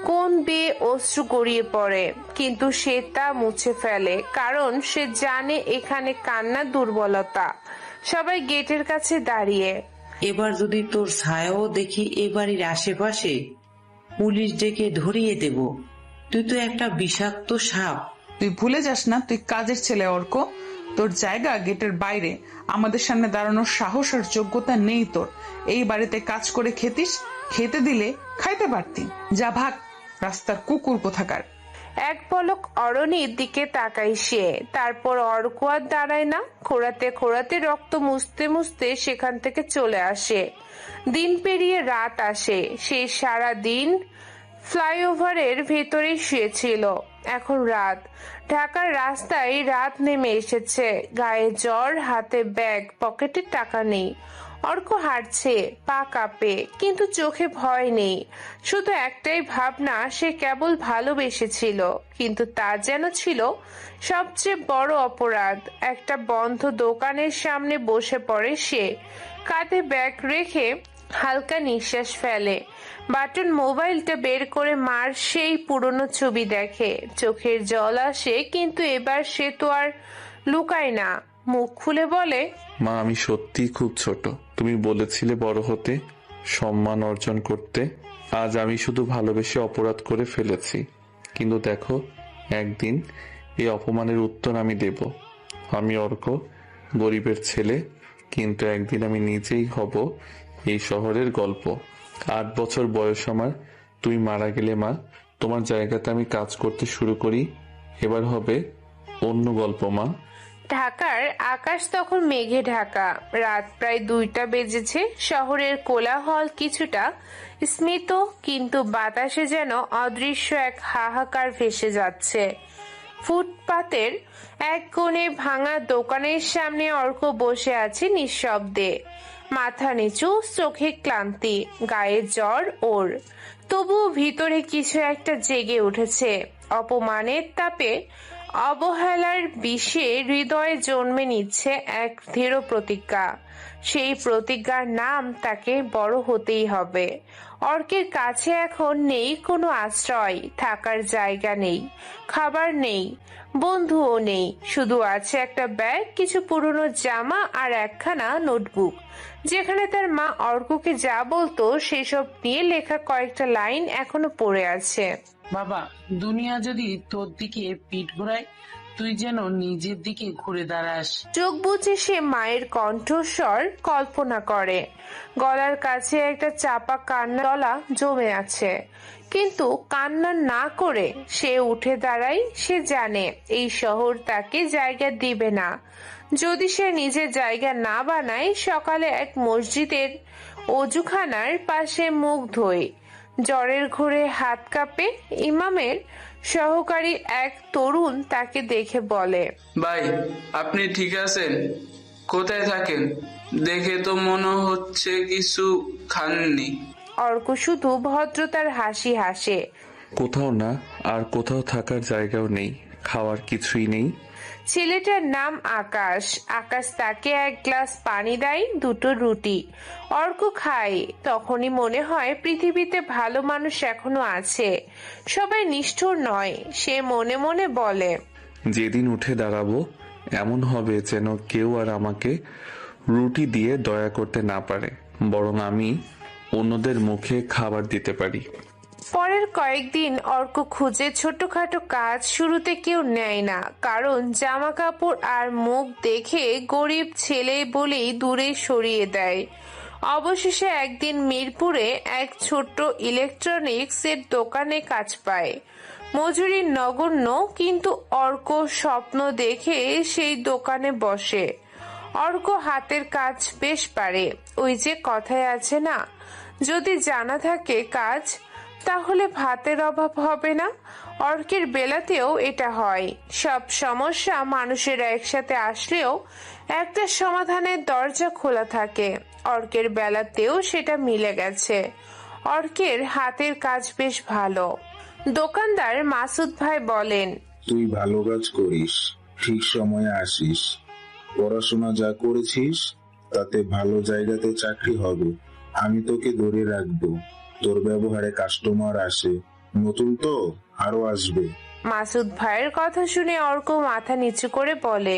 কোণ বেয়ে অশ্রু গড়িয়ে পড়ে। কিন্তু সে তা মুছে ফেলে, কারণ সে জানে এখানে কান্না দুর্বলতা। সবাই গেটের কাছে দাঁড়িয়ে। এবার যদি তোর ছায়াও দেখি এ বাড়ির আশেপাশে, পুলিশ ডেকে ধরিয়ে দেব। তুই তো একটা বিষাক্ত সাপ। তুই ভুলে যাস না তুই কাজের ছেলে অর্ক। তোর জায়গা গেটের বাইরে। আমাদের সামনে দাঁড়ানোর সাহস আর যোগ্যতা নেই তোর। এই বাড়িতে কাজ করে খেতে দিলে খাইতে পারতি। যা ভাগ, রাস্তার কুকুর কোথাকার। এক পলক অরণির দিকে তাকাই সে, তারপর অর্ক আর দাঁড়ায় না। খোঁড়াতে খোঁড়াতে রক্ত মুছতে মুছতে সেখান থেকে চলে আসে। দিন পেরিয়ে রাত আসে। সে সারা দিন ফ্লাইওভারের ভেতরে শুয়েছিল। এখন রাত। ঢাকার রাস্তায় রাত নেমে এসেছে। গায়ে জ্বর, হাতে ব্যাগ, পকেটে টাকা নেই। অর্ক হাঁটছে, পা কাঁপে, কিন্তু চোখে ভয় নেই। শুধু একটাই ভাবনা, সে কেবল ভালোবেসেছিল, কিন্তু তা যেন ছিল সবচেয়ে বড় অপরাধ। একটা বন্ধ দোকানের সামনে বসে পড়ে সে। কাঁধে ব্যাগ রেখে হালকা নিঃশ্বাস ফেলে। বাটন মোবাইলটা বের করে মার সেই পুরনো ছবি দেখে। চোখের জল আসে, কিন্তু এবার সে তো আর লুকায় না। মুখ খুলে বলে, মা, আমি সত্যিই খুব ছোট। তুমি বলেছিলে বড় হতে, সম্মান অর্জন করতে। আজ আমি শুধু ভালোবেসে অপরাধ করে ফেলেছি, কিন্তু দেখো, একদিন এই অপমানের উত্তর আমি দেব। আমি অর্ক, গরিবের ছেলে, কিন্তু একদিন আমি নিজেই হব এই শহরের গল্প। 8 বছর বয়স আমার, তুমি মারা গেলে মা, তোমার জায়গাতে আমি কাজ করতে শুরু করি। এবার হবে অন্য গল্প মা। ঢাকার আকাশ তখন মেঘে ঢাকা। রাত প্রায় 2টা বেজেছে। শহরের কোলাহল কিছুটা স্মিত, কিন্তু বাতাসে যেন অদৃশ্য এক হাহাকার ভেসে যাচ্ছে। ফুটপাতের এক কোণে ভাঙা দোকানের সামনে অর্ক বসে আছে নিঃশব্দে। মাথা নিচু, চোখে ক্লান্তি, গায়ে জ্বর ওর। তবুও ভিতরে কিছু একটা জেগে উঠেছে। অপমানের তাপে, অবহেলার বিষে হৃদয়ে জন্মে নিচ্ছে এক দৃঢ় প্রতিজ্ঞা। সেই প্রতিজ্ঞার নাম তাকে বড় হতেই হবে। অর্কের কাছে এখন নেই কোনো আশ্রয়, থাকার জায়গা নেই, খাবার নেই, বন্ধুও নেই। শুধু আছে একটা ব্যাগ, কিছু পুরনো জামা আর একখানা নোটবুক, যেখানে তার মা অর্ককে যা বলতো সেসব নিয়ে লেখা কয়েকটা লাইন এখনো পড়ে আছে। বাবা, দুনিয়া যদি তোর দিকে পিঠ ঘোরায়, তুই যেন নিজের দিকে ঘুরে দাঁড়াস। চোখ বুজে সে মায়ের কণ্ঠস্বর কল্পনা করে। গলার কাছে একটা চাপা কান্নার গলা জমে আছে, কিন্তু কান্না না করে সে উঠে দাঁড়ায়। সে জানে এই শহর তাকে জায়গা দিবে না যদি সে নিজের জায়গা না বানায়। সকালে এক মসজিদের অজুখানার পাশে মুখ ধোয়, জ্বরের ঘোরে হাত কাঁপে। ইমামের সহকারী এক তরুণ তাকে দেখে বলে, ভাই, আপনি ঠিক আছেন? কোথায় থাকেন? দেখে তো মনে হচ্ছে কিছু খাননি। অর্ক শুধু ভদ্রতার হাসি হাসে। কোথাও না, আর কোথাও থাকার জায়গাও নেই, খাওয়ার কিছুই নেই। ছেলেটার নাম আকাশ। আকাশ তাকে এক গ্লাস পানি দেয়, 2টো রুটি। অর্ক খায়। তখনই মনে হয় পৃথিবীতে ভালো মানুষ এখনো আছে, সবাই নিষ্ঠুর নয়। সে মনে মনে বলে, যেদিন উঠে দাঁড়াবো এমন হবে যেন কেউ আর আমাকে রুটি দিয়ে দয়া করতে না পারে, বরং আমি অন্যদের মুখে খাবার দিতে পারি। পরের কয়েকদিন অর্ক খুঁজে ছোটখাটো কাজ। শুরুতে কেউ নেয় না, কারণ জামা কাপড় আর মুখ দেখে গরিব ছেলে বলেই দূরে সরিয়ে দেয়। অবশেষে একদিন মিরপুরে এক ছোট্ট ইলেকট্রনিক্স এর দোকানে কাজ পায়। মজুরি নগণ্য, কিন্তু অর্ক স্বপ্ন দেখে সেই দোকানে বসে। অর্ক হাতের কাজ বেশ পারে। ওই যে কথায় আছে না, যদি জানা থাকে কাজ, তাহলে ভাতের অভাব হবে না। অর্কের বেলাতেও এটা হয়। সব সমস্যা মানুষের একসাথে আসলেও একটা সমাধানের দরজা খোলা থাকে। অর্কের বেলাতেও সেটা মিলে গেছে। অর্কের হাতের কাজ বেশ ভালো। দোকানদার মাসুদ ভাই বলেন, তুই ভালো কাজ করিস, ঠিক সময়ে আসিস, পড়াশোনা যা করেছিস তাতে ভালো জায়গাতে চাকরি হবে। আমি তোকে ধরে রাখবো। তোর ব্যবহারে কাস্টমার আসে, নতুন তো আরো আসবে। মাসুদ ভাইয়ের কথা শুনে অর্ক মাথা নিচু করে বলে,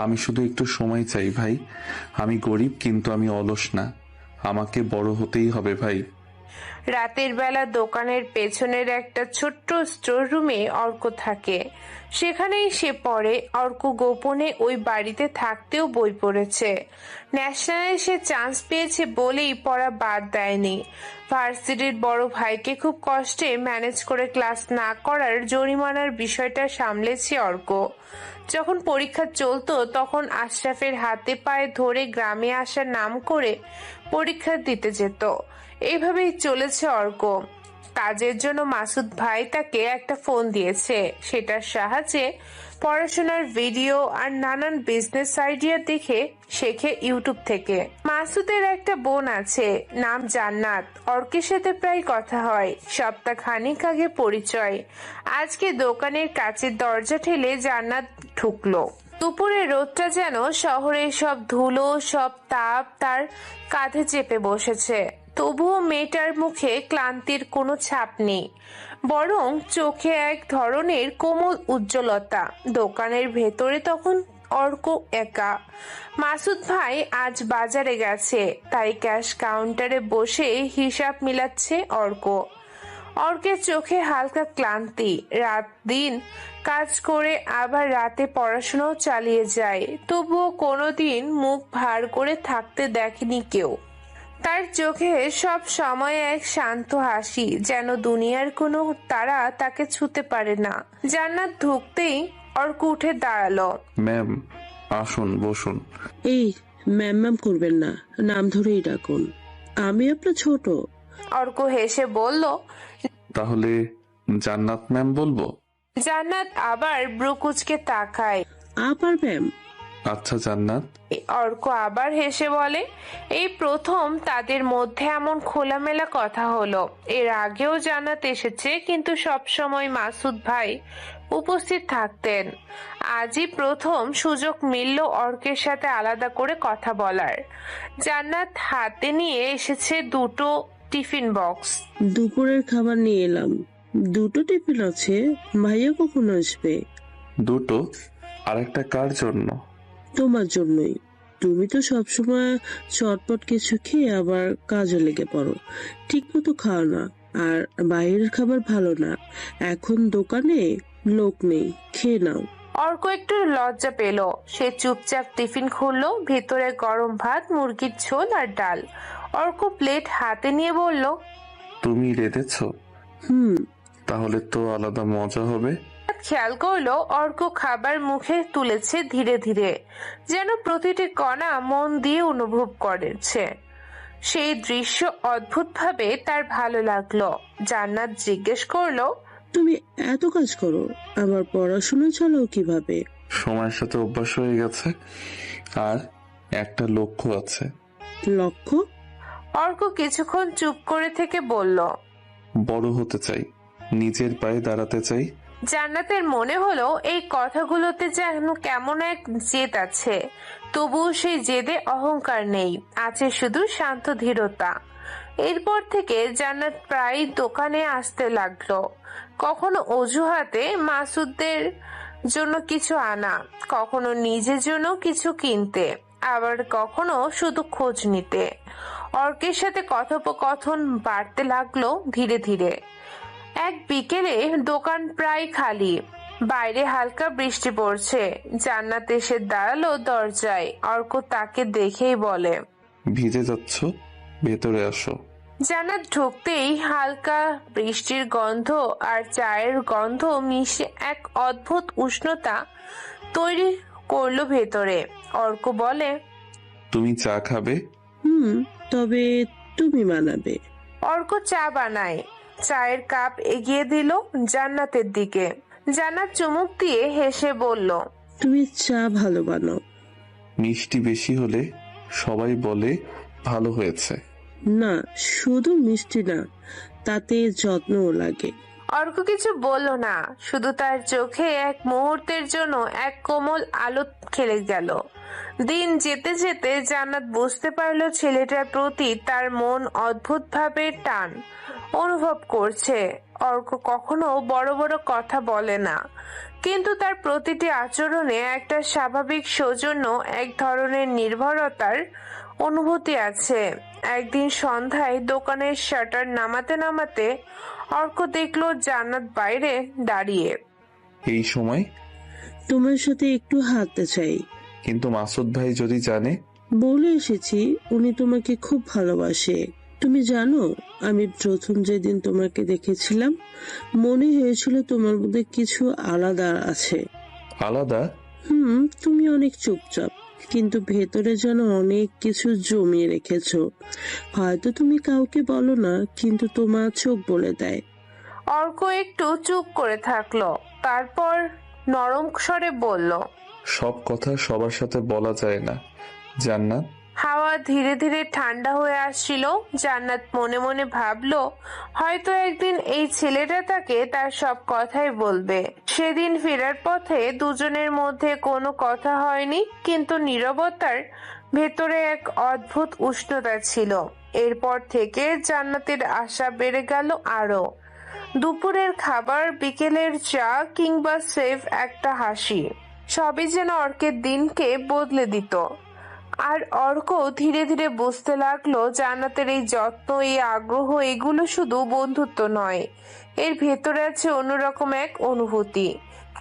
আমি শুধু একটু সময় চাই ভাই। আমি গরিব, কিন্তু আমি অলস না। আমাকে বড় হতেই হবে ভাই। রাতের বেলা দোকানের পেছনের একটা ছোট্ট স্টোর রুমে অর্ক থাকে। সেখানেই সে পড়ে। অর্ক গোপনে ওই বাড়িতে থাকতেও বই পড়েছে। ন্যাশনালে সে চান্স পেয়েছে বলেই পড়া বাদ দেয়নি। ভার্সিটির বড় ভাইকে খুব কষ্টে ম্যানেজ করে ক্লাস না করার জরিমানার বিষয়টা সামলেছে অর্ক। যখন পরীক্ষা চলতো তখন আশরাফের হাতে পায়ে ধরে গ্রামে আসার নাম করে পরীক্ষা দিতে যেত। এইভাবেই চলেছে অর্ক। কাজের জন্য মাসুদ ভাই তাকে একটা ফোন দিয়েছে। সেটার সাহায্যে পড়াশোনার ভিডিও আর নানান বিজনেস আইডিয়া দেখে শেখে ইউটিউব থেকে। মাসুদের একটা বোন আছে, নাম জান্নাত। অর্কের সাথে প্রায় কথা হয়। সপ্তাহ খানিক আগে পরিচয়। আজকে দোকানের কাচের দরজা ঠেলে জান্নাত ঢুকলো। দুপুরে রোদটা যেন শহরের সব ধুলো সব তাপ তার কাঁধে চেপে বসেছে। তবুও মেয়েটার মুখে ক্লান্তির কোনো ছাপ নেই, বরং চোখে এক ধরনের কোমল উজ্জ্বলতা। দোকানের ভেতরে তখন অর্ক একা। মাসুদ ভাই আজ বাজারে গেছে, তাই ক্যাশ কাউন্টারে বসে হিসাব মিলাচ্ছে অর্ক। অর্কের চোখে হালকা ক্লান্তি। রাত দিন কাজ করে আবার রাতে পড়াশোনাও চালিয়ে যায়, তবুও কোনোদিন মুখ ভার করে থাকতে দেখেনি কেউ। তার চোখে সব সময় এক শান্ত হাসি, যেন দুনিয়ার কোনো তারা তাকে ছুতে পারে না। জান্নাত ঢুকতেই অর্ক উঠে দাঁড়ালো। ম্যাম আসুন, বসুন। এই ম্যাম ম্যাম করবেন না, নাম ধরেই ডাকুন, আমি আপনার ছোট। অর্ক হেসে বলল, তাহলে জান্নাত ম্যাম বলবো? জান্নাত আবার ব্রুকুচকে তাকায়। আবার ম্যাম? আচ্ছা জান্নাত। অর্ক আবার হেসে বলে, এই প্রথম তাদের মধ্যে এমন খোলামেলা কথা হলো। এর আগেও জান্নাত এসেছে, কিন্তু সব সময় মাসুদ ভাই উপস্থিত থাকতেন। আজই প্রথম সুযোগ মিলল অর্কের সাথে আলাদা করে কথা বলার। জান্নাত হাতে নিয়ে এসেছে দুটো টিফিন বক্স। দুপুরের খাবার নিয়ে এলাম। দুটো টিফিন আছে, ভাইয়া কখন আসবে? দুটো? আরেকটা কার জন্য? তোমার জন্যই। তুমি তো সবসময় চটপট কিছু খেয়ে আবার কাজে লেগে পড়ো, ঠিক মতো খাও না, আর বাইরের খাবার ভালো না। এখন দোকানে লোক নেই, খেয়ে নাও। অর্ক একটু লজ্জা পেল। সে চুপচাপ টিফিন খুললো। ভিতরে গরম ভাত, মুরগির ঝোল আর ডাল। অর্ক প্লেট হাতে নিয়ে বলল, তুমি রেঁধেছ? তাহলে তো আলাদা মজা হবে। খেয়াল করলো অর্ক খাবার মুখে তুলেছে ধীরে ধীরে, যেন প্রতিটি কণা মন দিয়ে অনুভব করেছে। সেই দৃশ্য অদ্ভুতভাবে তার ভালো লাগলো। জান্নাত জিজ্ঞেস করলো, তুমি এত কাজ করো, আবার পড়াশোনা চালাও কিভাবে? সময়ের সাথে অভ্যাস হয়ে গেছে, আর একটা লক্ষ্য আছে। লক্ষ্য? অর্ক কিছুক্ষণ চুপ করে থেকে বলল, বড় হতে চাই, নিজের পায়ে দাঁড়াতে চাই। জান্নাতের মনে হলো এই কথাগুলোতে যেন কেমন এক জেদ আছে, তবুও সেই জেদে অহংকার নেই, আছে শুধু শান্ত ধীরতা। এরপর থেকে জান্নাত প্রায় দোকানে আসতে লাগলো। কখনো অজুহাতে মাসুদের জন্য কিছু আনা, কখনো নিজের জন্য কিছু কিনতে, আবার কখনো শুধু খোঁজ নিতে। অর্কের সাথে কথোপকথন বাড়তে লাগলো ধীরে ধীরে। এক বিকেলে দোকান প্রায় খালি, বাইরে হালকা বৃষ্টি পড়ছে। জান্নাত এসে দাঁড়ালো দরজায়। অর্ক তাকে দেখেই বলে, ভিজে যাচ্ছ, ভেতরে আসো। জান্নাত ঢুকতেই হালকা বৃষ্টির গন্ধ আর চায়ের গন্ধ মিশে এক অদ্ভুত উষ্ণতা তৈরি করলো ভেতরে। অর্ক বলে, তুমি চা খাবে? তবে তুমি বানাবে। অর্ক চা বানায়। চায়ের কাপ এগিয়ে দিল জান্নাতের দিকে। জান্নাত চুমুক দিয়ে হেসে বলল, তুমি চা ভালো বানাও। মিষ্টি বেশি হলে সবাই বলে ভালো হয়েছে। না, শুধু মিষ্টি না, তাতে যত্নও লাগে। অর্ক কিছু বলল না, শুধু তার চোখে এক মুহূর্তের জন্য এক কোমল আলো খেলে গেল। দিন যেতে যেতে জান্নাত বুঝতে পারলো ছেলেটার প্রতি তার মন অদ্ভুতভাবে টান অনুভব করছে। অর্ক কখনো বড় বড় কথা বলে না, কিন্তু তার প্রতিটি আচরণে একটা স্বাভাবিক সৌজন্য, এক ধরনের নির্ভরতার অনুভূতি আছে। একদিন সন্ধ্যায় দোকানের শাটার নামাতে নামাতে অর্ক দেখলো জান্নাত বাইরে দাঁড়িয়ে। এই সময়? তোমার সাথে একটু হাঁটতে চাই। কিন্তু মাসুদ ভাই যদি জানে? বলে এসেছি উনি তোমাকে খুব ভালোবাসে। তুমি জানো, আমি প্রথম যেদিন তোমাকে দেখেছিলাম মনে হয়েছিল তোমার মধ্যে কিছু আলাদা আছে। আলাদা? তুমি অনেক চুপচাপ, কিন্তু ভেতরে যেন অনেক কিছু জমিয়ে রেখেছো। হয়তো তুমি কাউকে বলো না, কিন্তু তোমার চোখ বলে দেয়। অর্ক একটু চুপ করে থাকলো, তারপর নরম স্বরে বলল, সব কথা সবার সাথে বলা যায় না জান্নাত। হাওয়া ধীরে ধীরে ঠান্ডা হয়ে আসছিল। জান্নাত মনে মনে ভাবলো, হয়তো একদিন এই ছেলেটা তাকে তার সব কথাই বলবে। সেদিন ফেরার পথে দুজনের মধ্যে কোনো কথা হয়নি, কিন্তু নীরবতার ভেতরে এক অদ্ভুত উষ্ণতা ছিল। এরপর থেকে জান্নাতের আশা বেড়ে গেল আরো। দুপুরের খাবার, বিকেলের চা কিংবা সেফ একটা হাসি, সবই যেন অর্কের দিনকে বদলে দিত। আর অর্ক ধীরে ধীরে বুঝতে লাগলো জান্নাতের এই যত্ন, এই আগ্রহ, এগুলো শুধু বন্ধুত্ব নয়, এর ভেতরে আছে অন্যরকম এক অনুভূতি।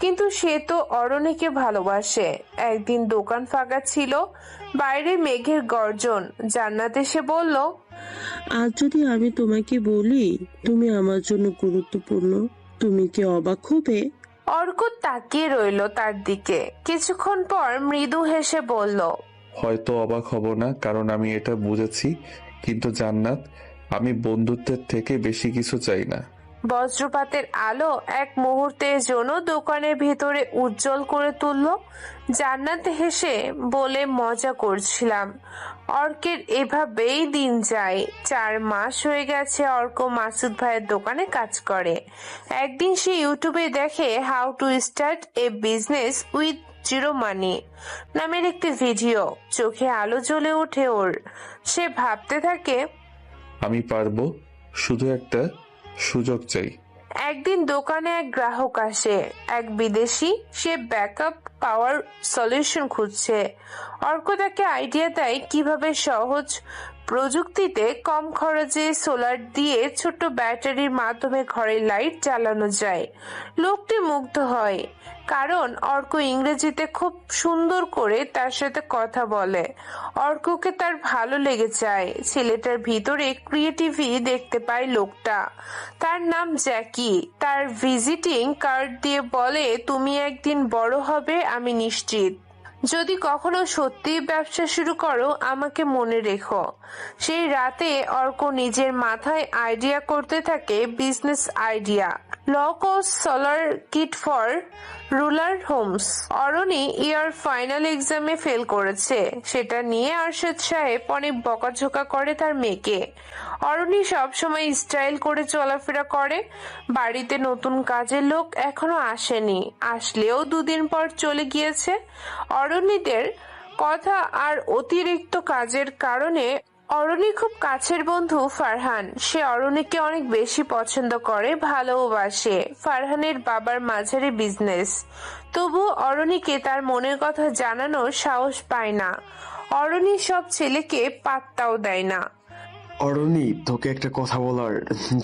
কিন্তু সে তো অরণিকে ভালোবাসে। একদিন দোকান ফাঁকা ছিল, বাইরে মেঘের গর্জন। জান্নাত এসে বলল, আজ যদি আমি তোমাকে বলি তুমি আমার জন্য গুরুত্বপূর্ণ, তুমি কি অবাক হবে? অর্ক তাকিয়ে রইল তার দিকে। কিছুক্ষণ পর মৃদু হেসে বলল, হয়তো অবাক হব না, কারণ আমি এটা বুঝেছি। কিন্তু জান্নাত, আমি বন্ধুত্বের থেকে বেশি কিছু চাই না। বজ্রপাতের আলো এক মুহূর্তের জন্য দোকানের ভিতরে উজ্জ্বল করে তুলল। জান্নাত হেসে বলে, মজা করছিলাম। অর্কের এভাবেই দিন যায়। 4 মাস হয়ে গেছে অর্ক মাসুদ ভাইয়ের দোকানে কাজ করে। একদিন সে ইউটিউবে দেখে how to start a business with zero money নামের একটি ভিডিও। চোখে আলো জ্বলে ওঠে ওর। সে ভাবতে থাকে, আমি পারবো, শুধু একটা সুযোগ চাই। একদিন দোকানে এক গ্রাহক আসে, এক বিদেশি। সে ব্যাকআপ পাওয়ার সলিউশন খুঁজছে। অর্ক তাকে আইডিয়া দেয় কিভাবে সহজ প্রযুক্তিতে কম খরচে সোলার দিয়ে ছোট্ট ব্যাটারির মাধ্যমে ঘরের লাইট জ্বালানো যায়। লোকটি মুগ্ধ হয়, কারণ অর্ক ইংরেজিতে খুব সুন্দর করে তার সাথে কথা বলে। অর্ককে তার ভালো লেগে যায়। ছেলেটার ভিতরে ক্রিয়েটিভিটি দেখতে পায় লোকটা। তার নাম জ্যাকি। তার ভিজিটিং কার্ড দিয়ে বলে, তুমি একদিন বড় হবে, আমি নিশ্চিত। যদি কখনো সত্যি ব্যবসা শুরু করো, আমাকে মনে রেখো। সেই রাতে অর্ক নিজের মাথায় আইডিয়া করতে থাকে, business idea, low cost solar kit for rural homes. Arani year final এক্সামে ফেল করেছে। সেটা নিয়ে আরশাদ সাহেব অনেক বকাঝকা করে তার মেয়েকে। অরণি সবসময় স্টাইল করে চলাফেরা করে। বাড়িতে নতুন কাজের লোক এখনো আসেনি, আসলেও 2 দিন পর চলে গিয়েছে। অরণিদের কথা আর অতিরিক্ত কাজের কারণে অরণি খুব কাছের বন্ধু ফারহান। সে অরণিকে অনেক বেশি পছন্দ করে, ভালোবাসে। ফারহানের বাবার মাঝারি বিজনেস, তবু অরণিকে তার মনের কথা জানানোর সাহস পায় না। অরণি সব ছেলেকে পাত্তাও দেয় না। অরণি, তোকে একটা কথা বলার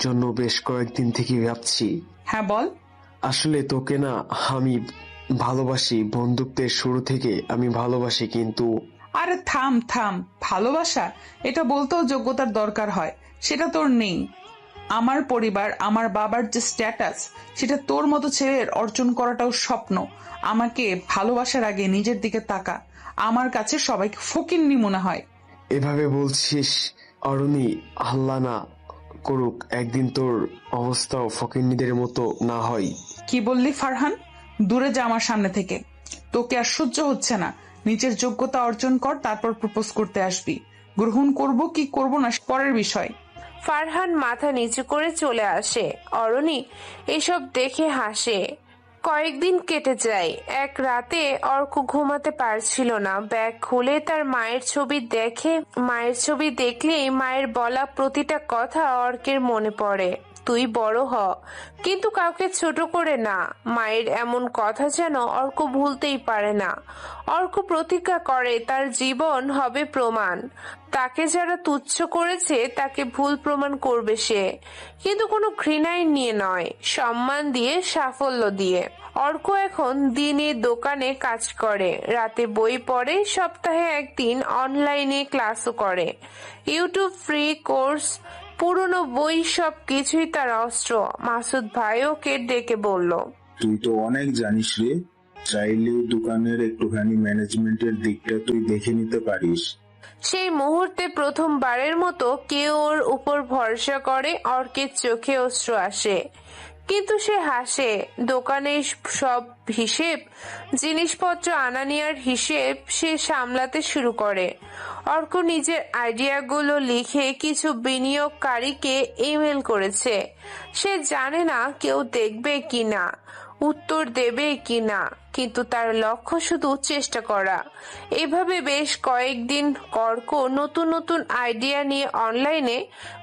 জন্য বেশ কয়েকদিন থেকে ভাবছি। হ্যাঁ বল। আসলে তোকে না আমি ভালোবাসি, বন্ধুত্বের শুরু থেকে আমি ভালোবাসি, কিন্তু আরে থাম থাম, ভালোবাসা এটা বলতেও যোগ্যতার দরকার হয়, সেটা তোর নেই। আমার পরিবার, আমার বাবার যে স্ট্যাটাস, সেটা তোর মতো ছেলের অর্জন করাটাও স্বপ্ন। আমাকে ভালোবাসার আগে নিজের দিকে তাকা। আমার কাছে সবাইকে ফকিন্নি মনে হয়। এভাবে বলছিস অরণি, আল্লাহ না করুক একদিন তোর অবস্থাও ফকিন্নিদের মতো না হয়। কি বললি ফারহান? দূরে যা আমার সামনে থেকে। তোকে আর সহ্য হচ্ছে না। নিজের যোগ্যতা অর্জন কর, তারপর প্রপোজ করতে আসবি। গ্রহণ করব কি করব না পরের বিষয়। ফারহান মাথা নিচু করে চলে আসে। অরণি এসব দেখে হাসে। কয়েকদিন কেটে যায়। এক রাতে অর্ক ঘুমাতে পারছিল না। ব্যাগ খুলে তার মায়ের ছবি দেখে। মায়ের ছবি দেখলেই মায়ের বলা প্রতিটা কথা অর্কের মনে পড়ে। তুই বড় হ, কিন্তু কাউকে ছোট করে না। মায়ের এমন কথা যেন অর্ক ভুলতেই পারে না। অর্ক প্রতিজ্ঞা করে তার জীবন হবে প্রমাণ। তাকে যারা তুচ্ছ করেছে তাকে ভুল প্রমাণ করবে সে, কিন্তু কোনো ঘৃণায় নিয়ে নয়, সম্মান দিয়ে, সাফল্য দিয়ে। অর্ক এখন দিনে দোকানে কাজ করে, রাতে বই পড়ে, সপ্তাহে একদিন অনলাইনে ক্লাসও করে। ইউটিউব ফ্রি কোর্স, পুরনো বই, সব কিছুই তার অস্ত্র। মাসুদ ভাই ওকে ডেকে বলল, তুই তো অনেক জানিস রে, চাইলেও দোকানের একটুখানি ম্যানেজমেন্টের দিকটা তুই দেখে নিতে পারিস। সেই মুহূর্তে প্রথমবারের মতো কেউ ওর উপর ভরসা করে। অর্কের চোখে অশ্রু আসে, কিন্তু সে হাসে। দোকানের সব হিসেব, জিনিসপত্র আনা নেওয়ার হিসেব সে সামলাতে শুরু করে। অর্ক নিজের আইডিয়াগুলো লিখে কিছু বিনিয়োগকারীকে ইমেল করেছে। সে জানে না কেউ দেখবে কিনা, উত্তর দেবে কিনা, কিন্তু তার লক্ষ্য শুধু চেষ্টা করা। এভাবে বেশ কয়েকদিন অর্ক নতুন নতুন আইডিয়া নিয়ে অনলাইনে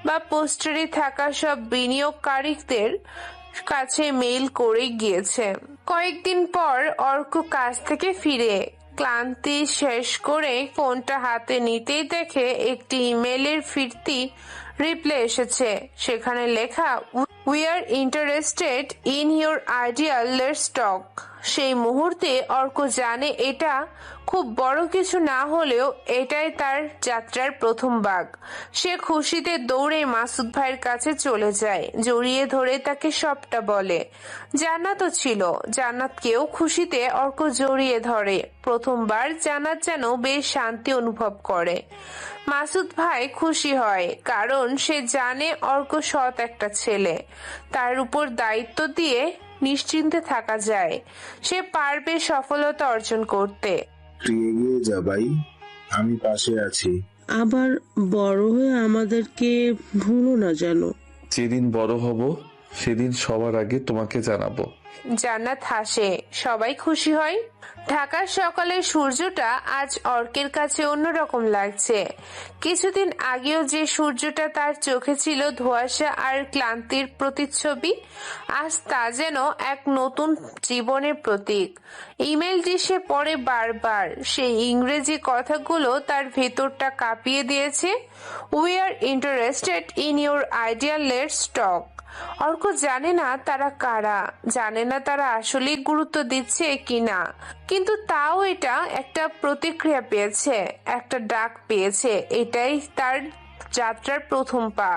বা পোস্টারে থাকা সব বিনিয়োগকারীদের কাছে মেইল করে গিয়েছে। কয়েকদিন পর অর্ক কাজ থেকে ফিরে ক্লান্তি শেষ করে ফোনটা হাতে নিতেই দেখে একটি ইমেলের ফিরতি রিপ্লাই এসেছে। সেখানে লেখা, we are interested in your idea, let's টক। সেই মুহূর্তে অর্ক জানে এটা খুব বড় কিছু না হলেও এটাই তার যাত্রার প্রথম ভাগ। সে খুশিতে দৌড়ে মাসুদ ভাইয়ের কাছে চলে যায়, জড়িয়ে ধরে তাকে সবটা বলে। জান্নাতও ছিল, জান্নাতকেও খুশিতে অর্ক জড়িয়ে ধরে। প্রথমবার জান্নাত যেন বেশ শান্তি অনুভব করে। মাসুদ ভাই খুশি হয়, কারণ সে জানে অর্ক সৎ একটা ছেলে, তার উপর দায়িত্ব দিয়ে নিশ্চিন্তে থাকা যায়। সে পারবে সফলতা অর্জন করতে। তুই এগিয়ে যা ভাই, আমি পাশে আছি। আবার বড় হয়ে আমাদেরকে ভুলো না যেন। যেদিন বড় হব সেদিন সবার আগে তোমাকে জানাবো। জান্নাত হাসে, সবাই খুশি হয়। ঢাকার সকালের সূর্যটা আজ অর্কের কাছে অন্যরকম লাগছে। কিছুদিন আগেও যে সূর্যটা তার চোখে ছিল ধোঁয়াশা আর ক্লান্তির প্রতিচ্ছবি, আজ তা যেন এক নতুন জীবনের প্রতীক। ইমেলটি সে পড়ে বারবার, সেই ইংরেজি কথাগুলো তার ভেতরটা কাঁপিয়ে দিয়েছে। We are interested in your idea, let's talk. Arka জানে না তারা কারা, জানে না তারা আসলেই গুরুত্ব দিচ্ছে কিনা, কিন্তু তাও এটা একটা প্রতিক্রিয়া পেয়েছে, একটা ডাক পেয়েছে। এটাই তার যাত্রার প্রথম পা।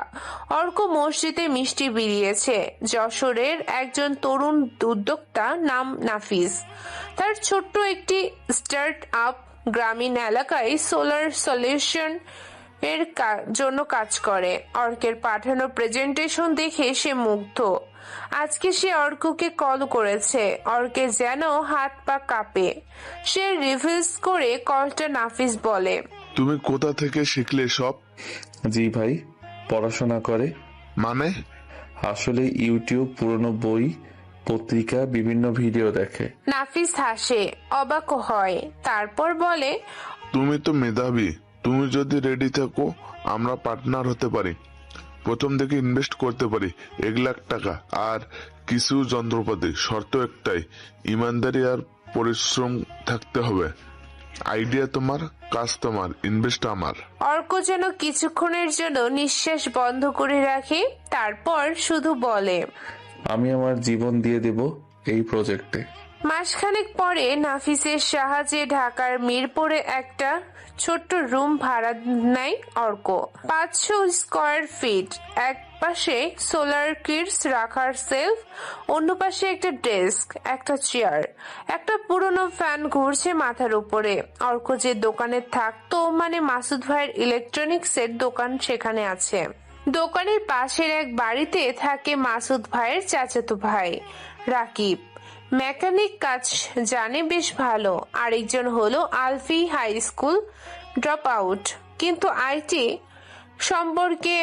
অর্ক মসজিদে মিষ্টি বিলিয়েছে। যশোরের একজন তরুণ উদ্যোক্তা, নাম নাফিস। তার ছোট্ট একটি স্টার্ট আপ গ্রামীণ এলাকায় সোলার সলিউশন এর জন্য কাজ করে। অর্কের পাঠানো প্রেজেন্টেশন দেখে সে মুগ্ধ। আজকে সে অর্ককে কল করেছে। অর্কের যেন হাত পা কাঁপে। সে রিভিউজ করে কলটা নাফিস বলে, তুমি কোথা থেকে শিখলে সব? জি ভাই, পড়াশোনা করে। মানে? আসলে ইউটিউব, পুরনো বই, পত্রিকা, বিভিন্ন ভিডিও দেখে। নাফিস হাসে, অবাক হয়, তারপর বলে, তুমি তো মেধাবী, তুমি যদি রেডি থাকো আমরা পার্টনার হতে পারি। প্রথম থেকে ইনভেস্ট করতে পারি 1 লাখ টাকা আর কিছু যন্ত্রপাতি। শর্ত একটাই, ইমানদারি আর পরিশ্রম থাকতে হবে। আইডিয়া তোমার, কাজ তোমার, ইনভেস্ট আমার। অর্ক যেন কিছুক্ষণের জন্য নিঃশ্বাস বন্ধ করে রাখে, তারপর শুধু বলে, আমি আমার জীবন দিয়ে দেব এই প্রজেক্টে। মাসখানেক পরে নাফিসের সাহায্যে ঢাকার মিরপুরে একটা ছোট্ট রুম ভাড়া নেয় অর্ক। 500 square feet. এক পাশে সোলার কিটস রাখার সেলফ, অন্য পাশে একটা ডেস্ক, একটা চেয়ার, একটা পুরনো ফ্যান ঘুরছে মাথার উপরে। অর্ক যে দোকানে থাকতো, মানে মাসুদ ভাইয়ের ইলেকট্রনিক্সের দোকান, সেখানে আছে। দোকানের পাশের এক বাড়িতে থাকে মাসুদ ভাইয়ের চাচাতো ভাই রাকিব। মেকানিক কাজ জানে বেশ ভালো। আরেকজন হলো আলফি, হাই স্কুল ড্রপ আউট, কিন্তু আইটি সম্পর্কে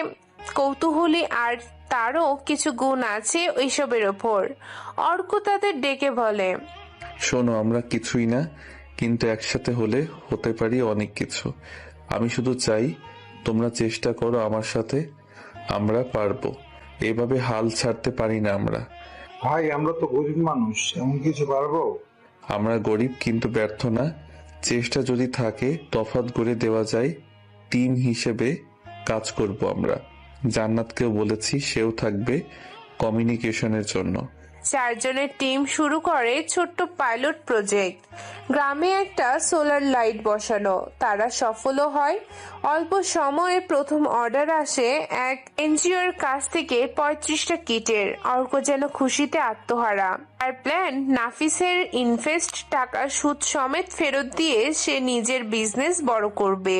কৌতূহলী, আর তারও কিছু গুণ আছে ওইসবের ওপর। অর্ক তাদের ডেকে বলে, শোনো, আমরা কিছুই না, কিন্তু একসাথে হলে হতে পারি অনেক কিছু। আমি শুধু চাই তোমরা চেষ্টা করো আমার সাথে, আমরা পারবো। এভাবে হাল ছাড়তে পারি না আমরা। ভাই আমরা তো গরিব মানুষ, এমন কিছু পারবো? আমরা গরিব কিন্তু ব্যর্থ না। চেষ্টা যদি থাকে তফাৎ করে দেওয়া যায়। টিম হিসেবে কাজ করব আমরা। জান্নাতকেও বলেছি, সেও থাকবে কমিউনিকেশনের জন্য। 4 জনের টিম শুরু করে ছোট্ট পাইলট প্রজেক্ট। গ্রামে একটা সোলার লাইট বসানো, তারা সফলও হয়। অল্প সময়ে প্রথম অর্ডার আসে এক এনজিওর কাছ থেকে 35টা কিটের। অর্ক যেন খুশিতে আত্মহারা। আর প্ল্যান, নাফিসের ইনভেস্ট টাকা সুদ সমেত ফেরত দিয়ে সে নিজের বিজনেস বড় করবে।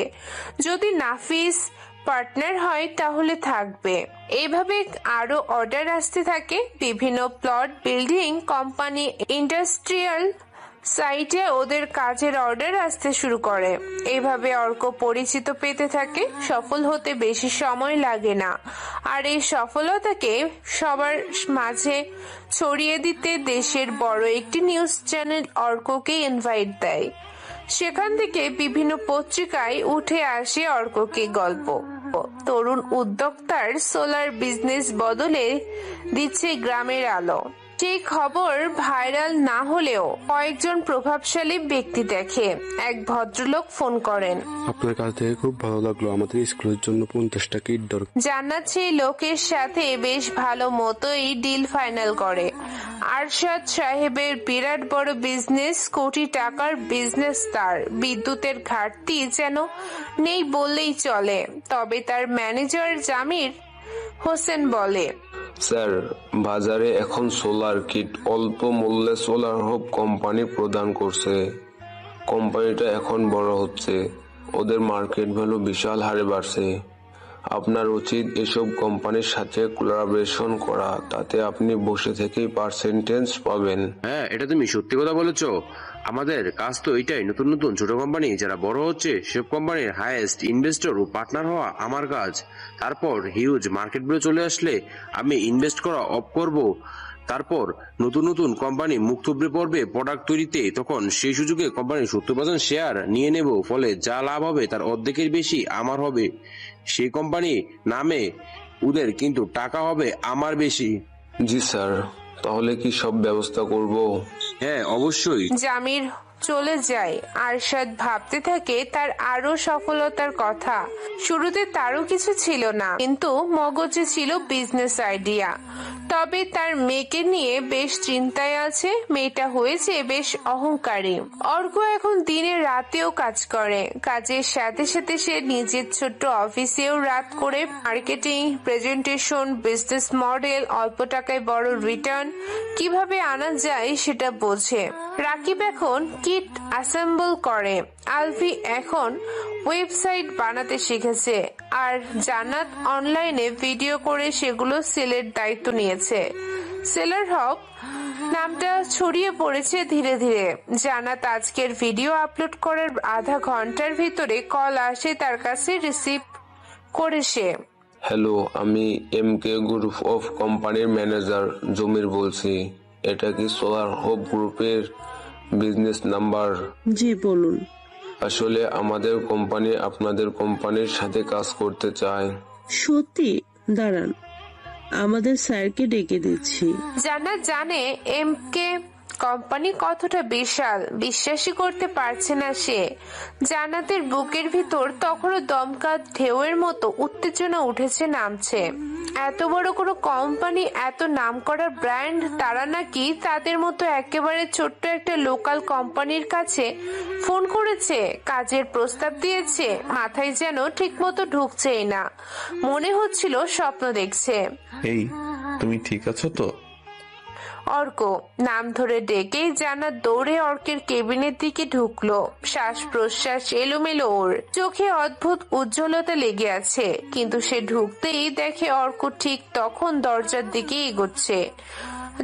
যদি নাফিস পার্টনার হয় তাহলে থাকবে। এইভাবে আরো অর্ডার আসতে থাকে। বিভিন্ন প্লট, বিল্ডিং, কোম্পানি, ইন্ডাস্ট্রিয়াল সাইটে ওদের কাজের অর্ডার আসতে শুরু করে। এইভাবে অর্ক পরিচিত পেতে থাকে। সফল হতে বেশি সময় লাগে না। আর এই সফলতাকে সবার মাঝে ছড়িয়ে দিতে দেশের বড় একটি নিউজ চ্যানেল অর্ককে ইনভাইট দেয়। সেখান থেকে বিভিন্ন পত্রিকায় উঠে আসে অর্ককে গল্প। তরুণ উদ্যোক্তার সোলার বিজনেস বদলে দিচ্ছে গ্রামের আলো। সেই খবর ভাইরাল না হলেও কয়েকজন প্রভাবশালী ব্যক্তি দেখে। এক ভদ্রলোক ফোন করেন। আপনার কাছ থেকে খুব ভালো লাগলো, আমাদের স্কুলের জন্য 50টা কিট দরকার। জান্নাত সেই লোকের সাথে বেশ ভালো মতোই ডিল ফাইনাল করে। আরশাদ সাহেবের বিরাট বড় বিজনেস, কোটি টাকার বিজনেস। তার বিদ্যুতের ঘাটতি যেন নেই বললেই চলে। তবে তার ম্যানেজার জামির হোসেন বলে, স্যার, বাজারে এখন সোলার কিট অল্প মূল্যে সোলার হোপ কোম্পানি প্রদান করছে। কোম্পানিটা এখন বড় হচ্ছে, ওদের মার্কেট ভ্যালু বিশাল হারে বাড়ছে। আপনার উচিত এসব কোম্পানির সাথে কোলাবোরেশন করা, তাতে আপনি বসে থেকেই পার্সেন্টেজ পাবেন। হ্যাঁ, এটা তুমি সত্যি কথা বলেছো। আমাদের কাজ তো এটাই, নতুন নতুন ছোট কোম্পানি যারা বড় হচ্ছে সব কোম্পানির হাইয়েস্ট ইনভেস্টর ও পার্টনার হওয়া আমার কাজ। তারপর হিউজ মার্কেট ভ্যালু চলে আসলে আমি ইনভেস্ট করা অফ করব। তারপর নতুন নতুন কোম্পানি মুখ থুবড়ে পড়বে প্রোডাক্ট তৈরিতে, তখন সেই সুযোগে কোম্পানির 70% শেয়ার নিয়ে নেব। ফলে যা লাভ হবে তার অর্ধেকের বেশি আমার হবে। সেই কোম্পানি নামে ওদের, কিন্তু টাকা হবে আমার বেশি। জি স্যার, তাহলে কি সব ব্যবস্থা করব? হ্যাঁ, অবশ্যই। জামির চলে যায়। আরশাদ ভাবতে থাকে তার আরো সফলতার কথা। শুরুতে তারও কিছু ছিল না, কিন্তু মগজে ছিল বিজনেস আইডিয়া। তবে তার মেয়েকে নিয়ে বেশ চিন্তায় আছে। মেয়েটা হয়েছে বেশ অহংকারী। অর্ক এখন দিনে রাতেও কাজ করে। কাজের সাথে সাথে সে নিজের ছোট্ট অফিসেও রাত করে মার্কেটিং, প্রেজেন্টেশন, বিজনেস মডেল, অল্প টাকায় বড় রিটার্ন কিভাবে আনা যায় সেটা বোঝে। রাকিব এখন কিট অ্যাসেম্বল করে। আলফি এখন ওয়েবসাইট বানাতে শিখেছে। আর জান্নাত অনলাইনে ভিডিও করে সেগুলো সেলের দায়িত্ব নিয়েছে। সেলার হব নামটা ছড়িয়ে পড়েছে ধীরে ধীরে। জান্নাত আজকের ভিডিও আপলোড করার আধা ঘন্টার ভিতরে কল আসে তার কাছে, রিসিভ করে সে। হ্যালো, আমি MK গ্রুপ অফ কোম্পানির ম্যানেজার জমির বলছি। এটা কি সোলার হোপ গ্রুপের বিজনেস নাম্বার? জি বলুন। আসলে আমাদের কোম্পানি আপনাদের কোম্পানির সাথে কাজ করতে চায়। সত্যি? দাঁড়ান, আমাদের স্যারকে ডেকে দিচ্ছি। জান্নাত জানে এমকে কোম্পানি কতটা বিশাল, বিশ্বাসই করতে পারছে না সে। জান্নাতের বুকের ভিতর তখনও দমকা ঢেউয়ের মতো উত্তেজনা উঠেছে নামছে। এত বড় কোনো কোম্পানি, এত নামকরা ব্র্যান্ড, তারা নাকি তাদের মতো একেবারে ছোট্ট একটা লোকাল কোম্পানির কাছে ফোন করেছে, কাজের প্রস্তাব দিয়েছে। মাথায় যেন ঠিক মতো ঢুকছেই না, মনে হচ্ছিল স্বপ্ন দেখছে। এই, তুমি ঠিক আছো তো? অর্ক নাম ধরে ডেকেই জান্নাত দৌড়ে অর্কের কেবিনের দিকে ঢুকলো। শ্বাস প্রশ্বাস এলোমেলো, ওর চোখে অদ্ভুত উজ্জ্বলতা লেগে আছে। কিন্তু সে ঢুকতেই দেখে অর্ক ঠিক তখন দরজার দিকে এগোচ্ছে।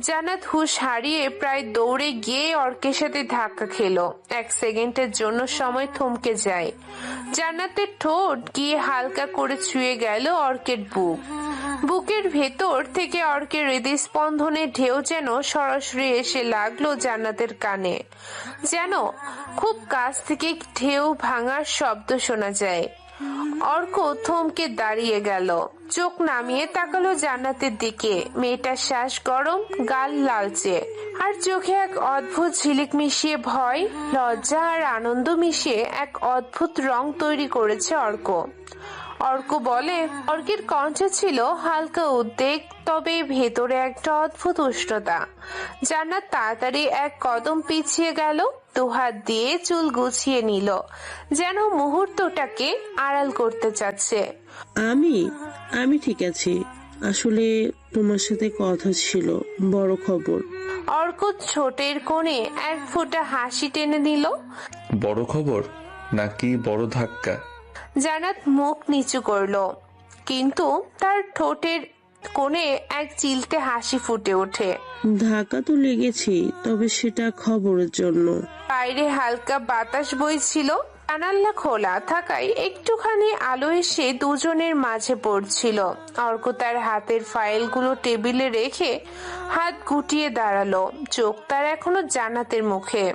জান্নাত হুঁশ হারিয়ে প্রায় দৌড়ে গিয়ে অর্কের সাথে ধাক্কা খেলো। 1 সেকেন্ডের জন্য সময় থমকে যায়। জান্নাতের ঠোঁট গিয়ে হালকা করে ছুঁয়ে গেল অর্কের বুক। বুকের ভেতর থেকে অর্কের হৃদস্পন্দনের ঢেউ যেন সরাসরি এসে লাগলো জান্নাতের কানে। যেন খুব কাছ থেকে ঢেউ ভাঙার শব্দ শোনা যায়। অর্ক থমকে দাঁড়িয়ে গেল, চোখ নামিয়ে তাকালো জান্নাতের দিকে। মেয়েটার শ্বাস গরম, গাল লালচে, আর চোখে এক অদ্ভুত ঝিলিক মিশিয়ে ভয়, লজ্জা আর আনন্দ মিশিয়ে এক অদ্ভুত রং তৈরি করেছে অর্ক। অর্ক বলে, অর্কের কণ্ঠে ছিল হালকা উদ্বেগ, তবে ভেতরে একটা অদ্ভুত উষ্ণতা। জান্নাত তাড়াতাড়ি এক কদম পিছিয়ে গেল, দুহাত দিয়ে চুল গুছিয়ে নিল, যেন মুহূর্তটাকে আড়াল করতে চাচ্ছে। আমি ঠিক আছি। আসলে তোমার সাথে কথা ছিল, বড় খবর। অর্ক ছোটের কোণে এক ফোঁটা হাসি টেনে নিল। বড় খবর নাকি বড় ধাক্কা? জান্নাত মুখ নিচু করলো, কিন্তু তার ঠোঁটের কোণে এক চিলতে হাসি ফুটে ওঠে। ধাক্কা তো লেগেছি, তবে সেটা খবরের জন্য। বাইরে হালকা বাতাস বইছিল, জানালা খোলা থাকায় একটুখানি আলো এসে দুজনের মাঝে পড়ছিল। অর্ক তার হাতের ফাইলগুলো টেবিলে রেখে হাত গুটিয়ে দাঁড়ালো, চোখ তার এখনো জান্নাতের মুখে।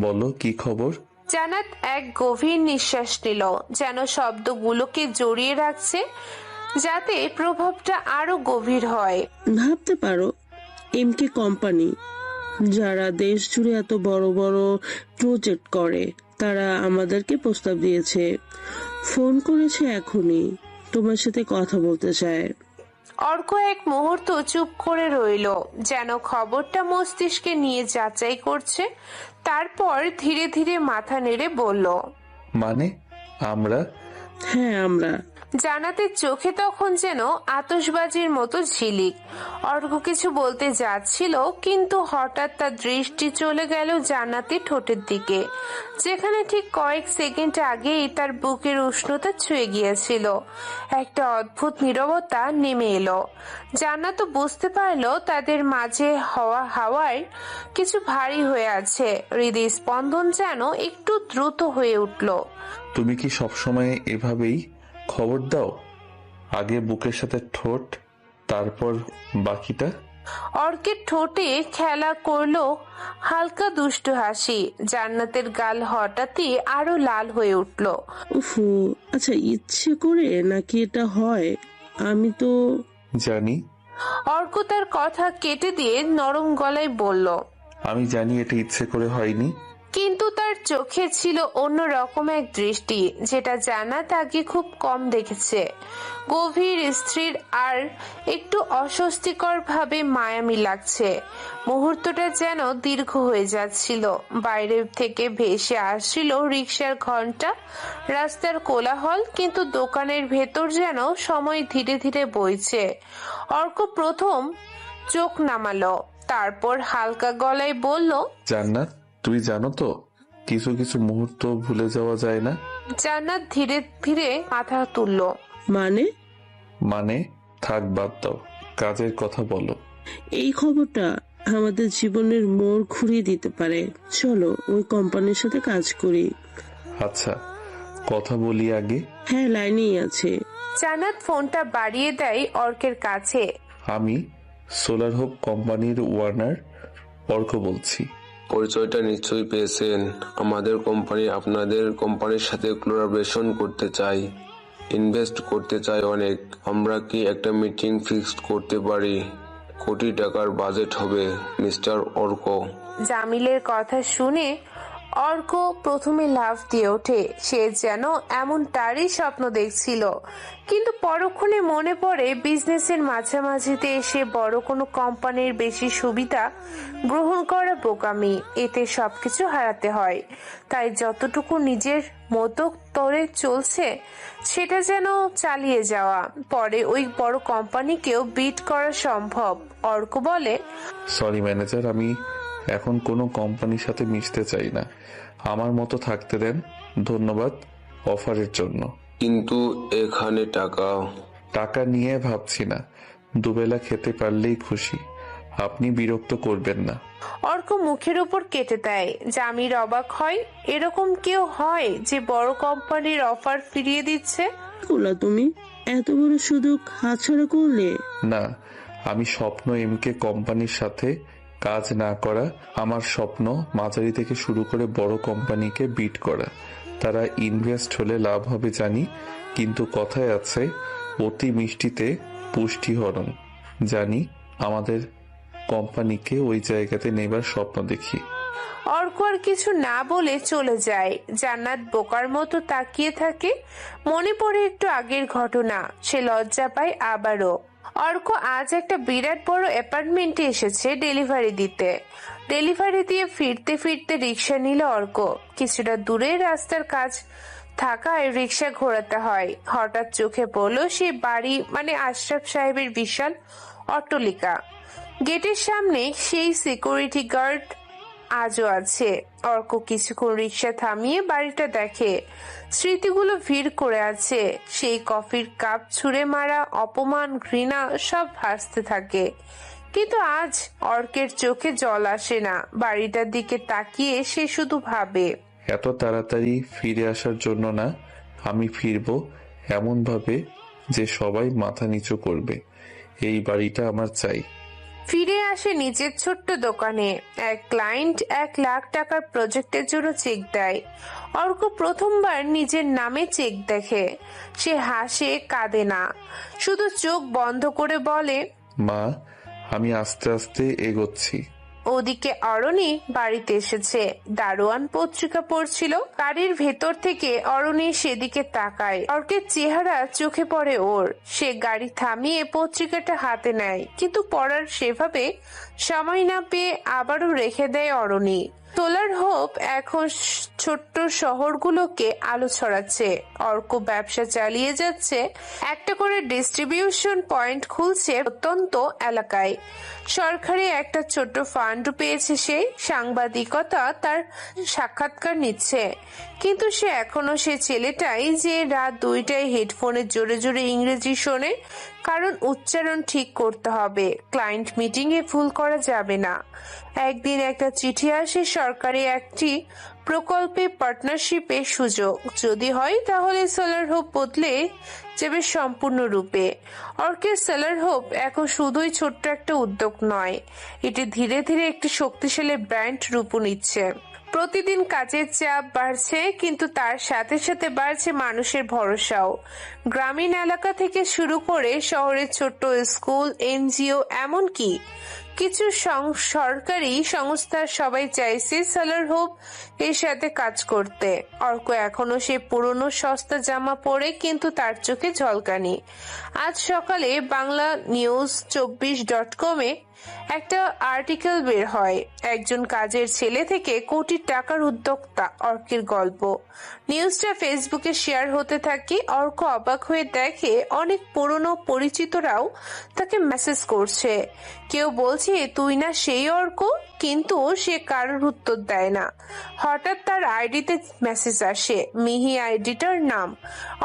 বলো, কি খবর? জান্নাত এক গভীর নিঃশ্বাস নিল, যেন শব্দগুলোকে জড়িয়ে রাখছে, যাতে প্রভাবটা আরো গভীর হয়। ভাবতে পারো, এমকে কোম্পানি, যারা দেশ জুড়ে এত বড় বড় প্রজেক্ট করে, তারা আমাদেরকে প্রস্তাব দিয়েছে। ফোন করেছে এখনই, তোমার সাথে কথা বলতে চায়। অর্ক এক মুহূর্ত চুপ করে রইল, যেন খবরটা মস্তিষ্কে নিয়ে যাচাই করছে। তারপর ধীরে ধীরে মাথা নেড়ে বলল, মানে আমরা? হ্যাঁ, আমরা। জান্নাতের চোখে তখন যেন আতশবাজির মতো ঝিলিক। অর্ক কিছু বলতে যাচ্ছিল, কিন্তু হঠাৎ তার দৃষ্টি চলে গেল জান্নাতের ঠোঁটের দিকে, যেখানে ঠিক কয়েক সেকেন্ড আগেই তার বুকের উষ্ণতা ছুঁয়ে গিয়েছিল। একটা অদ্ভুত নীরবতা নেমে এলো। জান্নাত বুঝতে পারলো তাদের মাঝে হাওয়ায় কিছু ভারী হয়ে আছে। হৃদয় স্পন্দন যেন একটু দ্রুত হয়ে উঠল। তুমি কি সবসময় এভাবেই খবর দাও? আগে বুকের সাথে ঠোঁট, তারপর বাকিটা? অর্কের ঠোঁটে খেলা করলো হালকা দুষ্টু হাসি। জান্নাতের গাল হঠাৎই আরো লাল হয়ে উঠল। উফু, আচ্ছা, ইচ্ছে করে নাকি এটা হয়? আমি তো জানি। অর্ক তার কথা কেটে দিয়ে নরম গলায় বলল, আমি জানি এটা ইচ্ছে করে হয়নি। কিন্তু তার চোখে ছিল অন্য রকম এক দৃষ্টি, যেটা জান্নাত আগে খুব কম দেখেছে। গভীর, স্থির আর একটু অস্বস্তিকর ভাবে মায়ামি লাগছে। মুহূর্তটা যেন দীর্ঘ হয়ে যাচ্ছিল। বাইরে থেকে ভেসে আসছিল রিকশার ঘন্টা, রাস্তার কোলাহল, কিন্তু দোকানের ভেতর যেন সময় ধীরে ধীরে বইছে। অর্ক প্রথম চোখ নামালো, তারপর হালকা গলায় বলল, জান্নাত, তুই জানো তো, কিছু কিছু মুহূর্ত ভুলে যাওয়া যায় না। জান্নাত ধীরে ধীরে মাথা তুলল। মানে থাক, বাদ দাও, কাজের কথা বলো। এই খবরটা আমাদের জীবনের মোড় ঘুরিয়ে দিতে পারে। চলো ওই কোম্পানির সাথে কাজ করি। আচ্ছা, কথা বলি আগে। হ্যাঁ, লাইনেই আছে। জান্নাত ফোনটা বাড়িয়ে দেয় অর্কের কাছে। আমি সোলার হোপ কোম্পানির ওয়ার্নার অর্ক বলছি। পরিচয়টা নিশ্চয়ই পেয়েছেন। আমাদের কোম্পানি আপনাদের কোম্পানির সাথে কোলাবোরেশন করতে চাই, ইনভেস্ট করতে চাই অনেক। আমরা কি একটা মিটিং ফিক্সড করতে পারি? কোটি টাকার বাজেট হবে, মিস্টার অর্ক। জামিলের কথা শুনে অর্ক প্রথমে লাফ দিয়ে ওঠে। সে যেন এমনটারই স্বপ্ন দেখছিল, কিন্তু পরক্ষণে মনে পড়ে বিজনেসের মাঝামাঝিতে এসে বড় কোনো কোম্পানির বেশি সুবিধা গ্রহণ করা বোকামি, এতে সবকিছু হারাতে হয়। তাই যতটুকু নিজের মতো করে চলছে সেটা যেন চালিয়ে যাওয়া, পরে ওই বড় কোম্পানিকেও বিট করা সম্ভব। অর্ক বলে, সরি ম্যানেজার, আমি এখন কোনো কোম্পানির সাথে মিশতে চাই না। আমার মতো থাকতে দেন। ধন্যবাদ অফারের জন্য, কিন্তু এখানে টাকা নিয়ে ভাবছি না। দুবেলা খেতে পারলেই খুশি। আপনি বিরক্ত করবেন না। অর্ক মুখের উপর কেটে দেয়। জামির অবাক হয়, এরকম কেউ হয় যে বড় কোম্পানির অফার ফিরিয়ে দিচ্ছে? তুমি এত বড় সুযোগ হাতছাড়া করলে? না, আমি স্বপ্ন এমকে কোম্পানির সাথে কাজ না করা। আমার স্বপ্ন মাঝারি থেকে শুরু করে বড় কোম্পানিকে বিট করা। তারা ইনভেস্ট হলে লাভ হবে জানি, কিন্তু কথায় আছে অতি মিষ্টিতে পুষ্টিহরণ। জানি আমাদের কোম্পানিকে ওই জায়গাতে নেবার স্বপ্ন দেখি। অর্ক আর কিছু না বলে চলে যায়। জান্নাত বোকার মতো তাকিয়ে থাকে। মনে পড়ে একটু আগের ঘটনা। সে লজ্জা পায় আবারও। অর্ক আজ একটা বিরাট বড় অ্যাপার্টমেন্টে এসেছে ডেলিভারি দিতে। ডেলিভারি দিয়ে ফিরতে ফিরতে রিক্সা নিল অর্ক। কিছুটা দূরে রাস্তার কাজ থাকায় রিক্সা ঘোরাতে হয়। হঠাৎ চোখে পড়লো সে বাড়ি, মানে আশরাফ সাহেবের বিশাল অট্টালিকা। গেটের সামনে সেই সিকিউরিটি গার্ড আজও আছে। অর্ক কিছুক্ষণ রিক্সা থামিয়ে বাড়িটা দেখে। স্মৃতিগুলো ভিড় করে আছে। সেই কফির কাপ ছুঁড়ে মারা, অপমান, ঘৃণা সব ভাসতে থাকে। কিন্তু আজ অর্কের চোখে জল আসে না। বাড়িটার দিকে তাকিয়ে সে শুধু ভাবে, এত তাড়াতাড়ি ফিরে আসার জন্য না, আমি ফিরবো এমন ভাবে যে সবাই মাথা নিচু করবে। এই বাড়িটা আমার চাই। ফিরে আসে নিজের ছোট্ট দোকানে। এক ক্লায়েন্ট 1 লাখ টাকার প্রজেক্টের জন্য চেক দেয়। অর্ক প্রথমবার নিজের নামে চেক দেখে। সে হাসে, কাঁদে না, শুধু চোখ বন্ধ করে বলে, মা, আমি আস্তে আস্তে এগোচ্ছি। ওদিকে অরণি বাড়িতে এসেছে। দারোয়ান পত্রিকা পড়ছিল। গাড়ির ভেতর থেকে অরণি সেদিকে তাকায়। অর্কের চেহারা চোখে পড়ে ওর। সে গাড়ি থামিয়ে পত্রিকাটা হাতে নেয়, কিন্তু পড়ার সেভাবে সময় না পেয়ে আবারও রেখে দেয় অরণি। সোলার হোপ এখন ছোট্ট শহরগুলোকে আলো ছড়াচ্ছে। অর্ক ব্যবসা চালিয়ে যাচ্ছে। একটা করে ডিস্ট্রিবিউশন পয়েন্ট খুলছে প্রত্যন্ত এলাকায়। সরকারি একটা ছোট্ট ফান্ড পেয়েছে সে। সাংবাদিকতা তার সাক্ষাৎকার নিচ্ছে। কিন্তু সে এখনো সে ছেলেটাই যে রাত 2টায় হেডফোনে জোরে জোরে ইংরেজি শোনে, কারণ উচ্চারণ ঠিক করতে হবে। ক্লায়েন্ট মিটিং এ ভুল করা যাবে না। একদিন একটা চিঠি আসে সরকারি একটি প্রকল্পে পার্টনারশিপের সুযোগ। যদি হয় তাহলে সোলার হোপ বদলে যাবে সম্পূর্ণরূপে। অর্কের সোলার হোপ এখন শুধুই ছোট্ট একটা উদ্যোগ নয়, এটি ধীরে ধীরে একটি শক্তিশালী ব্র্যান্ড রূপ নিচ্ছে। প্রতিদিন কাজের চাপ বাড়ছে, কিন্তু তার সাথে সাথে বাড়ছে মানুষের ভরসাও। গ্রামীণ এলাকা থেকে শুরু করে শহরের ছোট্ট স্কুল, এনজিও, এমনকি কিছু সরকারি সংস্থার সবাই চাইছে সোলার হোপ এর সাথে কাজ করতে। অর্ক এখনো সে পুরনো সস্তা জামা পরে, কিন্তু তার চোখে ঝলকানি। আজ সকালে বাংলা নিউজ 24.com-এ একটা আর্টিকেল বের হয়। একজন কাজের ছেলে থেকে কোটি টাকার উদ্যোক্তা অর্কের গল্প। নিউজটা ফেসবুকে শেয়ার হতে থাকে। অর্ক অবাক হয়ে দেখে অনেক পুরনো পরিচিতরাও তাকে মেসেজ করছে। কেউ বলছে, তুই না সেই অর্ক, কিন্তু সে কারোর উত্তর দেয় না। হঠাৎ তার আইডিতে মেসেজ আসে, মিহি আইডিটার নাম।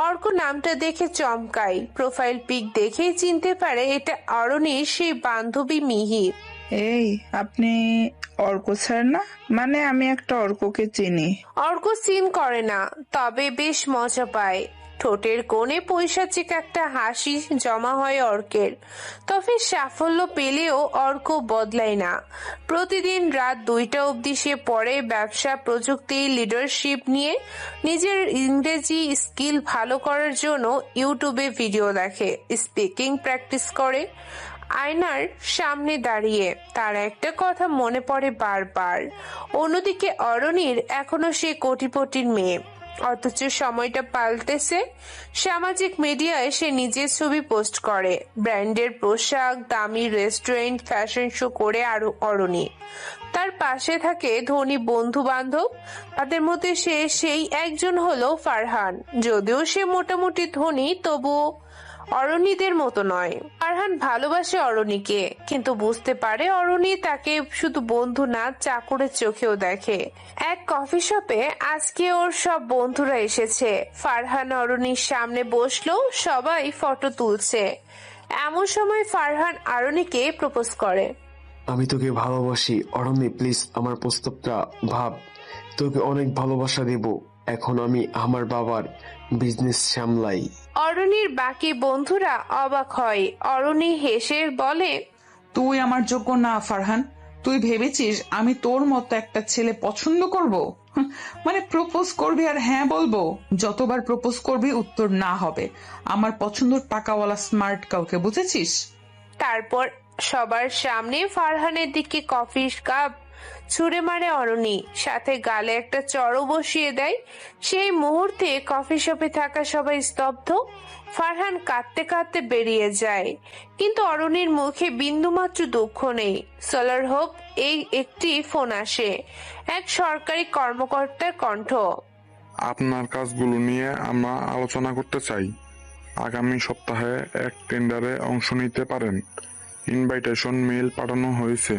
অর্ক নামটা দেখে চমকায়। প্রোফাইল পিক দেখেই চিনতে পারে এটা অরণির সেই বান্ধবী মিহি। এই, আপনি অর্ক স্যার না? মানে আমি একটা অর্ককে চিনি। অর্ক সিন করে না, তবে বেশ মজা পায়। ঠোঁটের কোণে পৈশাচিক একটা হাসি জমা হয় অর্কের। তবে সাফল্য পেলেও অর্ক বদলায় না। প্রতিদিন রাত 2টা অবধি সে পড়ে ব্যবসা, প্রযুক্তি, লিডারশিপ নিয়ে। নিজের ইংরেজি স্কিল ভালো করার জন্য ইউটিউবে ভিডিও দেখে, স্পিকিং প্র্যাকটিস করে। আয়নার সামনে দাঁড়িয়ে তার একটা কথা মনে পড়ে বারবার। অন্যদিকে অরণির এখনো সে কোটিপতির মেয়ে, অথচ সময়টা পাল্টেছে। সামাজিক মিডিয়ায় সে নিজের ছবি পোস্ট করে, ব্র্যান্ডের পোশাক, দামি রেস্টুরেন্ট, ফ্যাশন শো করে। আর অরণি, তার পাশে থাকে ধনী বন্ধু বান্ধব। তাদের মধ্যে সেই একজন হলো ফারহান। যদিও সে মোটামুটি ধনী, তবুও অরণিদের মতো নয়। ফারহান ভালোবাসে অরণিকে, কিন্তু বুঝতে পারে অরণি তাকে শুধু বন্ধু না, চাকরের চোখেও দেখে। এক কফি শপে আজকে ওর সব বন্ধুরা এসেছে। ফারহান অরণির সামনে বসলো, সবাই ফটো তুলছে। এমন সময় ফারহান অরণিকে প্রপোজ করে। আমি তোকে ভালোবাসি অরণি, প্লিজ আমার প্রস্তাবটা ভাব। তোকে অনেক ভালোবাসা দেব। এখন আমি আমার বাবার বিজনেস সামলাই। অরণির বাকি বন্ধুরা অবাক হয়। অরণি হেসে বলে, তুই আমার যোগ্য না ফারহান। তুই ভেবেছিস আমি তোর মতো একটা ছেলে পছন্দ করব? মানে প্রপোজ করবি আর হ্যাঁ বলবো? যতবার প্রপোজ করবি উত্তর না হবে। আমার পছন্দ টাকাওয়ালা স্মার্ট কাউকে, বুঝেছিস? তারপর সবার সামনে ফারহানের দিকে কফির কাপ ছুঁড়ে মারে অরণি, সাথে গালে একটা চড়ও বসিয়ে দেয়। সেই মুহূর্তে কফি শপে থাকা সবাই স্তব্ধ। ফারহান কাঁদতে কাঁদতে বেরিয়ে যায়, কিন্তু অরণির মুখে বিন্দুমাত্র দুঃখ নেই। সোলার হোপ এই একটি ফোন আসে, এক সরকারি কর্মকর্তার কণ্ঠ। আপনার কাজগুলো নিয়ে আমরা আলোচনা করতে চাই। আগামী সপ্তাহে এক টেন্ডারে অংশ নিতে পারেন। ইনভাইটেশন মেইল পাঠানো হয়েছে।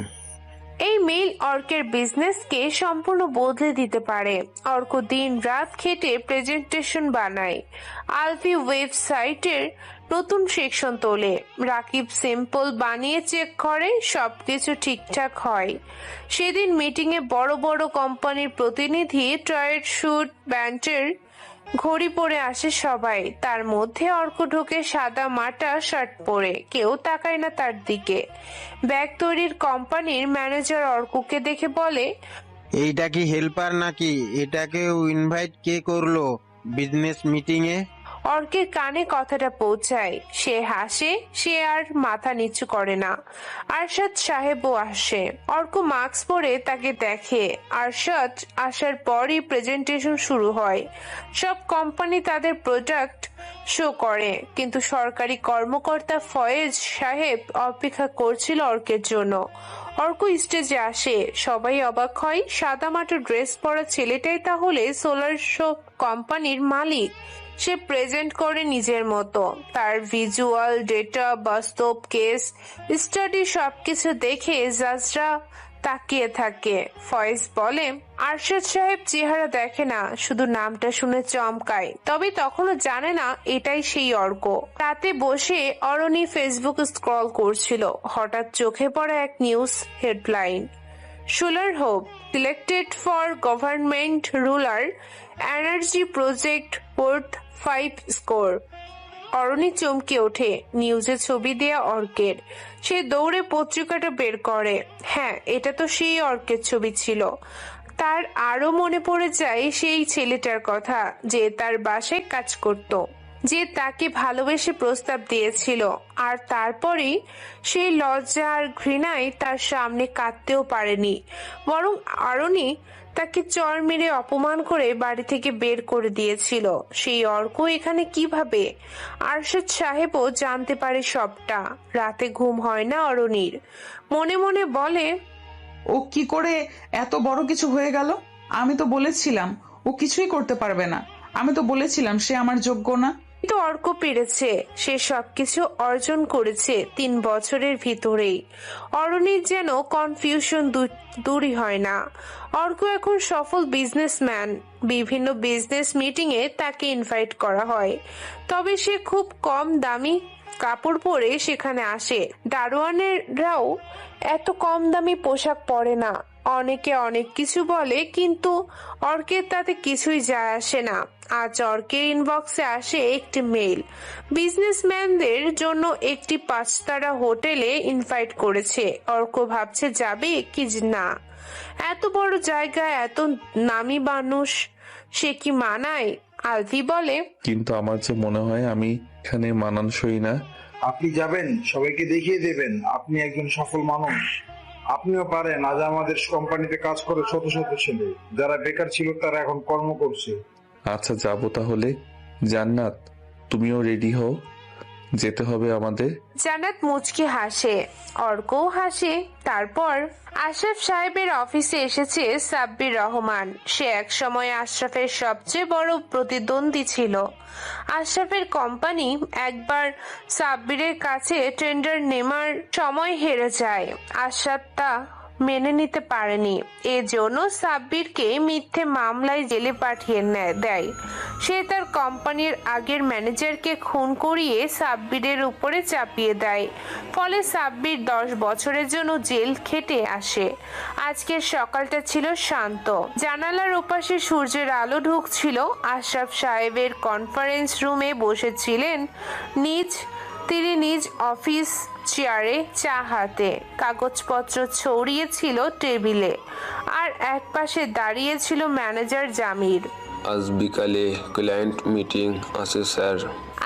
এই মেইল অর্কের বিজনেসকে সম্পূর্ণ বদলে দিতে পারে। অর্ক দিন রাত খেটে প্রেজেন্টেশন বানায়, আলফি ওয়েবসাইটের নতুন সেকশন তোলে, রাকিব সিম্পল বানিয়ে চেক করে, সবকিছু ঠিকঠাক হয়। সেদিন মিটিং এ বড় বড় কোম্পানির প্রতিনিধি ট্রায়েড শুট ব্যান্ডের ঘড়ি পরে আসে সবাই। তার মধ্যে অর্ক ঢোকে সাদা মাটা শার্ট পরে, কেউ তাকায় না তার দিকে। ব্যাগ তৈরির কোম্পানির ম্যানেজার অর্ককে দেখে বলে, এইটা কি হেল্পার নাকি? এটাকে ইনভাইট কে করলো বিজনেস মিটিং এ? অর্কের কানে কথাটা পৌঁছায়, সে হাসে, সে আর মাথা নিচু করে না। আরশাদ সাহেবও আসে। অর্ক মাস্ক পরে তাকে দেখে। আরশাদ আসার পরই প্রেজেন্টেশন শুরু হয়। সব কোম্পানি তাদের প্রোডাক্ট শো করে, কিন্তু সরকারি কর্মকর্তা ফয়েজ সাহেব অপেক্ষা করছিল অর্কের জন্য। অর্ক স্টেজে আসে, সবাই অবাক হয়। সাদামাটা ড্রেস পরা ছেলেটাই তাহলে সোলার শো কোম্পানির মালিক। সে প্রেজেন্ট করে নিজের মতো, তার ভিজুয়াল ডেটা, বাস্তব কেস স্টাডি সবকিছু দেখে জাজরা তাকিয়ে থাকে। ফয়েজ বলে, আরশাদ সাহেব চেহারা দেখে না, শুধু নামটা শুনে চমকায়, তবে তখনও জানে না এটাই সেই অর্ক। রাতে বসে অরণি ফেসবুক স্ক্রল করছিল, হঠাৎ চোখে পড়ে এক news headline, solar hope selected for government rural energy project worth 5 crore. Arani চমকে ওঠে, নিউজে ছবি দেয়া অর্কের। সে দৌড়ে পত্রিকাটা বের করে। হ্যাঁ, এটা তো সেই অর্কের ছবি ছিল। তার আরো মনে পড়ে যায় সেই ছেলেটার কথা, যে তার বাসায় কাজ করত, যে তাকে ভালোবেসে প্রস্তাব দিয়েছিল। আর তারপরেই সেই লজ্জা আর ঘৃণায় তার সামনে কাঁদতেও পারেনি, বরং অরণি তাকে চর মেরে অপমান করে বাড়ি থেকে বের করে দিয়েছিল। সেই অর্ক এখানে কিভাবে? আরশাদ সাহেবও জানতে পারে সবটা। রাতে ঘুম হয় না অরণির, মনে মনে বলে, ও কি করে এত বড় কিছু হয়ে গেল? আমি তো বলেছিলাম ও কিছুই করতে পারবে না। আমি তো বলেছিলাম সে আমার যোগ্য না। কিন্তু অর্ক পেরেছে, সে সবকিছু অর্জন করেছে 3 বছরের ভিতরেই। অরণির যেন কনফিউশন দূরই হয় না। অর্ক এখন সফল বিজনেসম্যান, বিভিন্ন বিজনেস মিটিং এ তাকে ইনভাইট করা হয়, তবে সে খুব কম দামি কাপড় পরে সেখানে আসে। দারোয়ানেরাও এত কম দামি পোশাক পরে না। অনেকে অনেক কিছু বলে, কিন্তু অর্কের তাতে কিছুই যায় আসে না। আজ অর্কের ইনবক্সে আসে একটি মেইল, বিজনেসম্যানদের জন্য একটি 5-তারা হোটেলে ইনভাইট করেছে। অর্ক ভাবছে যাবে কি না। এত বড় জায়গা, এত নামি মানুষ, সে কি মানায়? আলফি বলে, কিন্তু আমার যে মনে হয় আমি এখানে মানানসই না। আপনি যাবেন, সবাইকে দেখিয়ে দেবেন আপনি একজন সফল মানুষ। আপনিও পারেন। আজ আমাদের কোম্পানিতে কাজ করে শত শত ছেলে, যারা বেকার ছিল তারা এখন কর্ম করছে। আচ্ছা, যাবো তাহলে। জান্নাত, তুমিও রেডি হও, যেতে হবে আমাদের। জান্নাত মুচকি হাসে, অর্কও হাসে। তারপর আশরাফ সাহেবের অফিসে এসেছে সাব্বির রহমান। সে এক সময় আশরাফের সবচেয়ে বড় প্রতিদ্বন্দ্বী ছিল। আশরাফের কোম্পানি একবার সাব্বিরের কাছে টেন্ডার নেওয়ার সময় হেরে যায়। আশরাফ তা মেনে নিতে পারেনি, এজন্য সাব্বিরকে মিথ্যে মামলায় জেলে পাঠিয়ে দেয়। সে তার কোম্পানির আগের ম্যানেজারকে খুন করিয়ে সাব্বিরের উপরে চাপিয়ে দেয়। ফলে সাব্বির 10 বছরের জন্য জেল খেটে আসে। আজকের সকালটা ছিল শান্ত। জানালার ওপাশে সূর্যের আলো ঢুকছিল। আশরাফ সাহেবের কনফারেন্স রুমে বসেছিলেন নিজ তিনি নিজ অফিস চেয়ারে, চা হাতে, কাগজপত্র ছড়িয়ে ছিল টেবিলে, আর এক পাশে দাঁড়িয়ে ছিল ম্যানেজার জামির। আজ বিকালে ক্লায়েন্ট মিটিং আছে স্যার।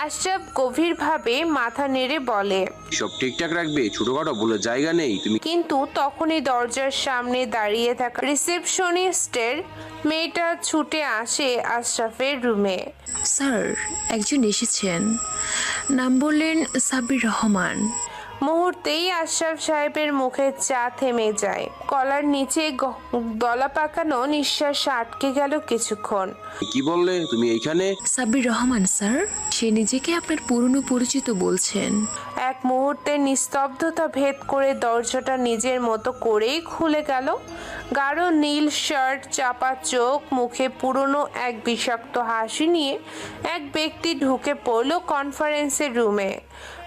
আশরাফ গভীরভাবে মাথা নেড়ে বলে, সব ঠিকঠাক রাখবে, ছোটখাটো ভুলের জায়গা নেই তুমি। কিন্তু তখনই দরজার সামনে দাঁড়িয়ে থাকা রিসেপশনিস্টের মেয়েটা ছুটে আসে আশরাফের রুমে। স্যার, একজন এসেছেন, নাম বললেন সাব্বির রহমান। মুহূর্তেই আশরাফ সাহেবের মুখে চা থেমে যায়, কলার নিচে গলা পাকানো নিঃশ্বাস আটকে গেল কিছুক্ষণ। কি বললে তুমি এইখানে? সাব্বির রহমান স্যার, সে নিজেকে আপনার পুরনো পরিচিত বলছেন। এক মুহূর্তে নিস্তব্ধতা ভেদ করে দরজাটা নিজের মতো করেই খুলে গেল। গাঢ় নীল শার্ট, চাপা চোখ, মুখে পুরনো এক বিষাক্ত হাসি নিয়ে এক ব্যক্তি ঢুকে পড়ল কনফারেন্সের রুমে।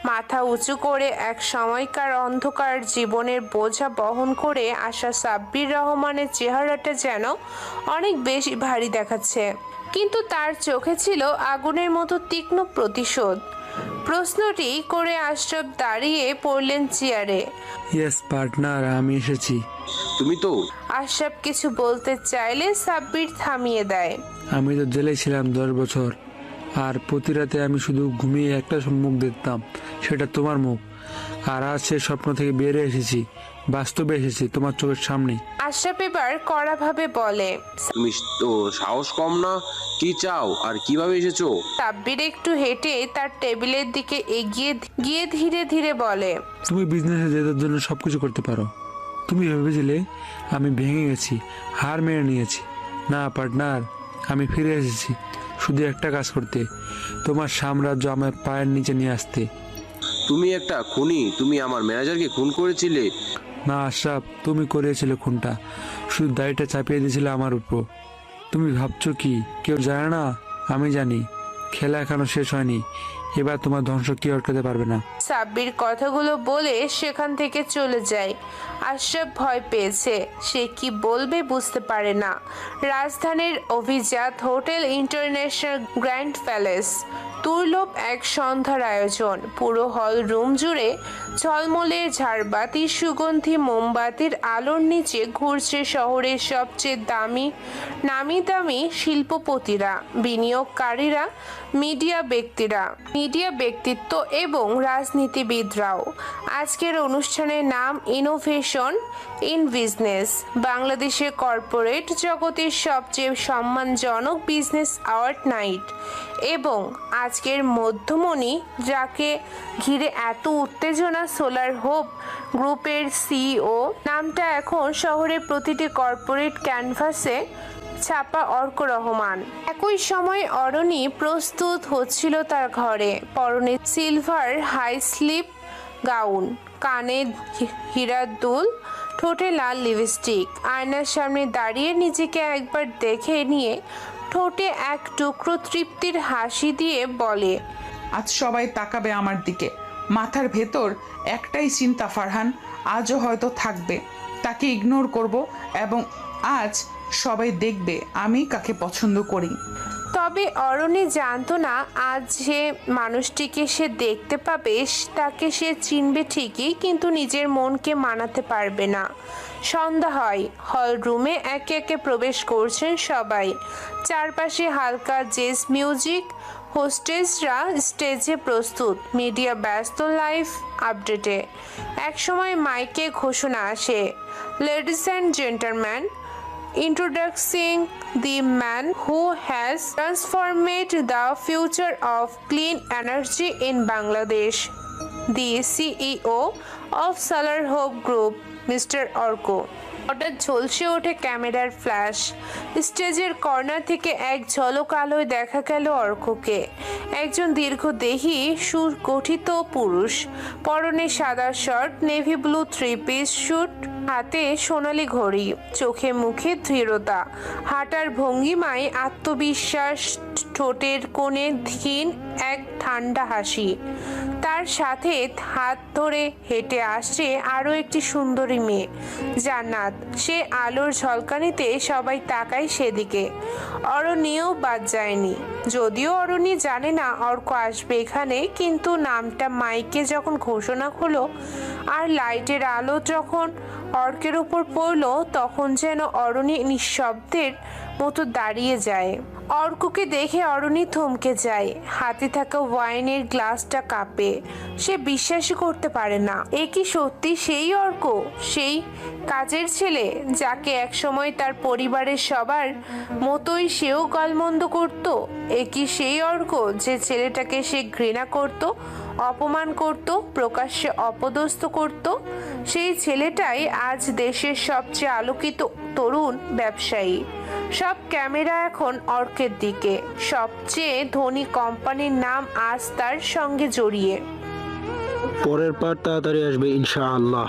মাথা উঁচু করে এক সময়কার অন্ধকার জীবনের বোঝা বহন করে আসা সাব্বির রহমানের চেহারাটা যেন অনেক বেশি ভারী দেখাচ্ছে, কিন্তু তার চোখে ছিল আগুনের মতো তীক্ষ্ণ প্রতিশোধ। প্রশ্নটি করে আশরাফ দাঁড়িয়ে পড়লেন চেয়ারে। ইয়েস পার্টনার, আমি এসেছি। তুমি তো। আশরাফ কিছু বলতে চাইলে সাব্বির থামিয়ে দেয়। আমি তো জেলে ছিলাম 10 বছর, আর প্রতি রাতে আমি শুধু ঘুমিয়ে একটা মুখ দেখতাম, সেটা তোমার মুখ। আর আজ সে স্বপ্ন থেকে বেরিয়ে এসেছি, বাস্তবে এসেছি তোমার চোখের সামনে। আশরাফ এবার কড়াভাবে বলে, তুমি তো সাহস কম না, কি চাও আর কিভাবে এসেছো? সাব্বির একটু হেঁটে তার টেবিলের দিকে এগিয়ে গিয়ে ধীরে ধীরে বলে, তুমি বিজনেসে জেতার জন্য সবকিছু করতে পারো। তুমি ভেবেছিলে আমি ভেঙে গেছি, হার মেনে নিয়েছি। না পার্টনার, আমি ফিরে এসেছি শুধু একটা কাজ করতে, তোমার সাম্রাজ্য আমার পায়ের নিচে নিয়ে আসতে। তুমি একটা খুনি, তুমি আমার ম্যানেজারকে খুন করেছিলে। না আশরাফ, তুমি করেছিলে খুনটা, শুধু দায়টা চাপিয়ে দিয়েছিলে আমার উপর। তুমি ভাবছো কি কেউ জানে না? আমি জানি। খেলা এখনো শেষ হয়নি, এবার তোমার ধ্বংস কেউ আটকাতে পারবে না। সাব্বির কথাগুলো বলে সেখান থেকে চলে যায়। আশরাফ ভয় পেয়েছে, সে কি বলবে বুঝতে পারে না। রাজধানীর অভিজাত হোটেল ইন্টারন্যাশনাল গ্র্যান্ড প্যালেস, দুর্লভ এক সন্ধ্যার আয়োজন। পুরো হল রুম জুড়ে ঝলমলে ঝাড়বাতি, সুগন্ধি মোমবাতির আলোর নিচে ঘুরছে শহরের সবচেয়ে নামি দামি শিল্পপতিরা, বিনিয়োগকারীরা, মিডিয়া ব্যক্তিত্ব এবং রাজনীতিবিদরাও। আজকের অনুষ্ঠানের নাম ইনোভেশন ইন বিজনেস, বাংলাদেশের কর্পোরেট জগতের সবচেয়ে সম্মানজনক বিজনেস অ্যাওয়ার্ড নাইট। এবং আজকের মধ্যমণি, যাকে ঘিরে এত উত্তেজনা, সোলার হোপ গ্রুপের সিইও। নামটা এখন শহরের প্রতিটি কর্পোরেট ক্যানভাসে ছাপা, অর্ক রহমান। একই সময় অরণি প্রস্তুত হচ্ছিল তার ঘরে, পরনে সিলভার হাই স্লিপ গাউন, কানে হীরার দুল, ঠোঁটে লাল লিপস্টিক। আয়নার সামনে দাঁড়িয়ে নিজেকে একবার দেখে নিয়ে ঠোঁটে এক টুকরো তৃপ্তির হাসি দিয়ে বলে, আজ সবাই তাকাবে আমার দিকে। মাথার ভেতর একটাই চিন্তা, ফারহান আজও হয়তো থাকবে, তাকে ইগনোর করব, এবং আজ সবাই দেখবে আমি কাকে পছন্দ করি। তবে অরণি জানতো না আজ যে মানুষটিকে সে দেখতে পাবে তাকে সে চিনবে ঠিকই, কিন্তু নিজের মনকে মানাতে পারবে না। সন্ধ্যা হয়, হল রুমে একে একে প্রবেশ করছেন সবাই। চারপাশে হালকা জেজ মিউজিক, হোস্টেসরা স্টেজে প্রস্তুত, মিডিয়া ব্যস্ত লাইভ আপডেটে। একসময় মাইকে ঘোষণা আসে, ladies and gentleman, introducing the man who has transformed the future of clean energy in Bangladesh, the CEO of Solar Hope Group, Mr. Orko. হঠাৎ ঝলসে ওঠে ক্যামেরার ফ্ল্যাশ। স্টেজের কর্নার থেকে এক ঝলক আলোয় দেখা গেল অর্ককে, একজন দীর্ঘদেহী সুগঠিত পুরুষ, পরনে সাদা shirt, navy blue 3 piece suit, হাতে সোনালী ঘড়ি, চোখে মুখে দৃঢ়তা, হাঁটার ভঙ্গিমায় আত্মবিশ্বাস, ঠোঁটের কোণে ক্ষীণ এক ঠান্ডা হাসি। তার সাথে হাত ধরে হেঁটে আসছে আরো একটি সুন্দরী মেয়ে, জান্নাত। সে আলোর ঝলকানিতে সবাই তাকায় সেদিকে। অরণ্যও বাদ যায়নি। যদিও অরণ্য জানে না অর্ক আসবে এখানে, কিন্তু নামটা মাইকে যখন ঘোষণা হলো আর লাইটের আলো যখন অর্কের উপর পড়লো, তখন যেন অরণ্য নিঃশব্দের মতো দাঁড়িয়ে যায়। অর্ককে দেখে অরণ্য থমকে যায়। হাতে থাকা ওয়াইনের গ্লাসটা কাঁপে। সে বিশ্বাসই করতে পারে না, এ কি সত্যি সেই অর্ক, সেই কাজের ছেলে যাকে একসময় তার পরিবারের সবার মতোই সেও গালমন্দ করত? এ কি সেই অর্ক যে ছেলেটাকে সে ঘৃণা করত, অপমান করত, প্রকাশ্যে অপদস্থ করত? সেই ছেলেটাই আজ দেশের সবচেয়ে আলোকিত তরুণ ব্যবসায়ী। সব ক্যামেরা এখন অর্কের দিকে। সবচেয়ে ধনী কোম্পানির নাম আজ তার সঙ্গে জড়িয়ে। পরের পার্ট তাড়াতাড়ি আসবে ইনশাআল্লাহ।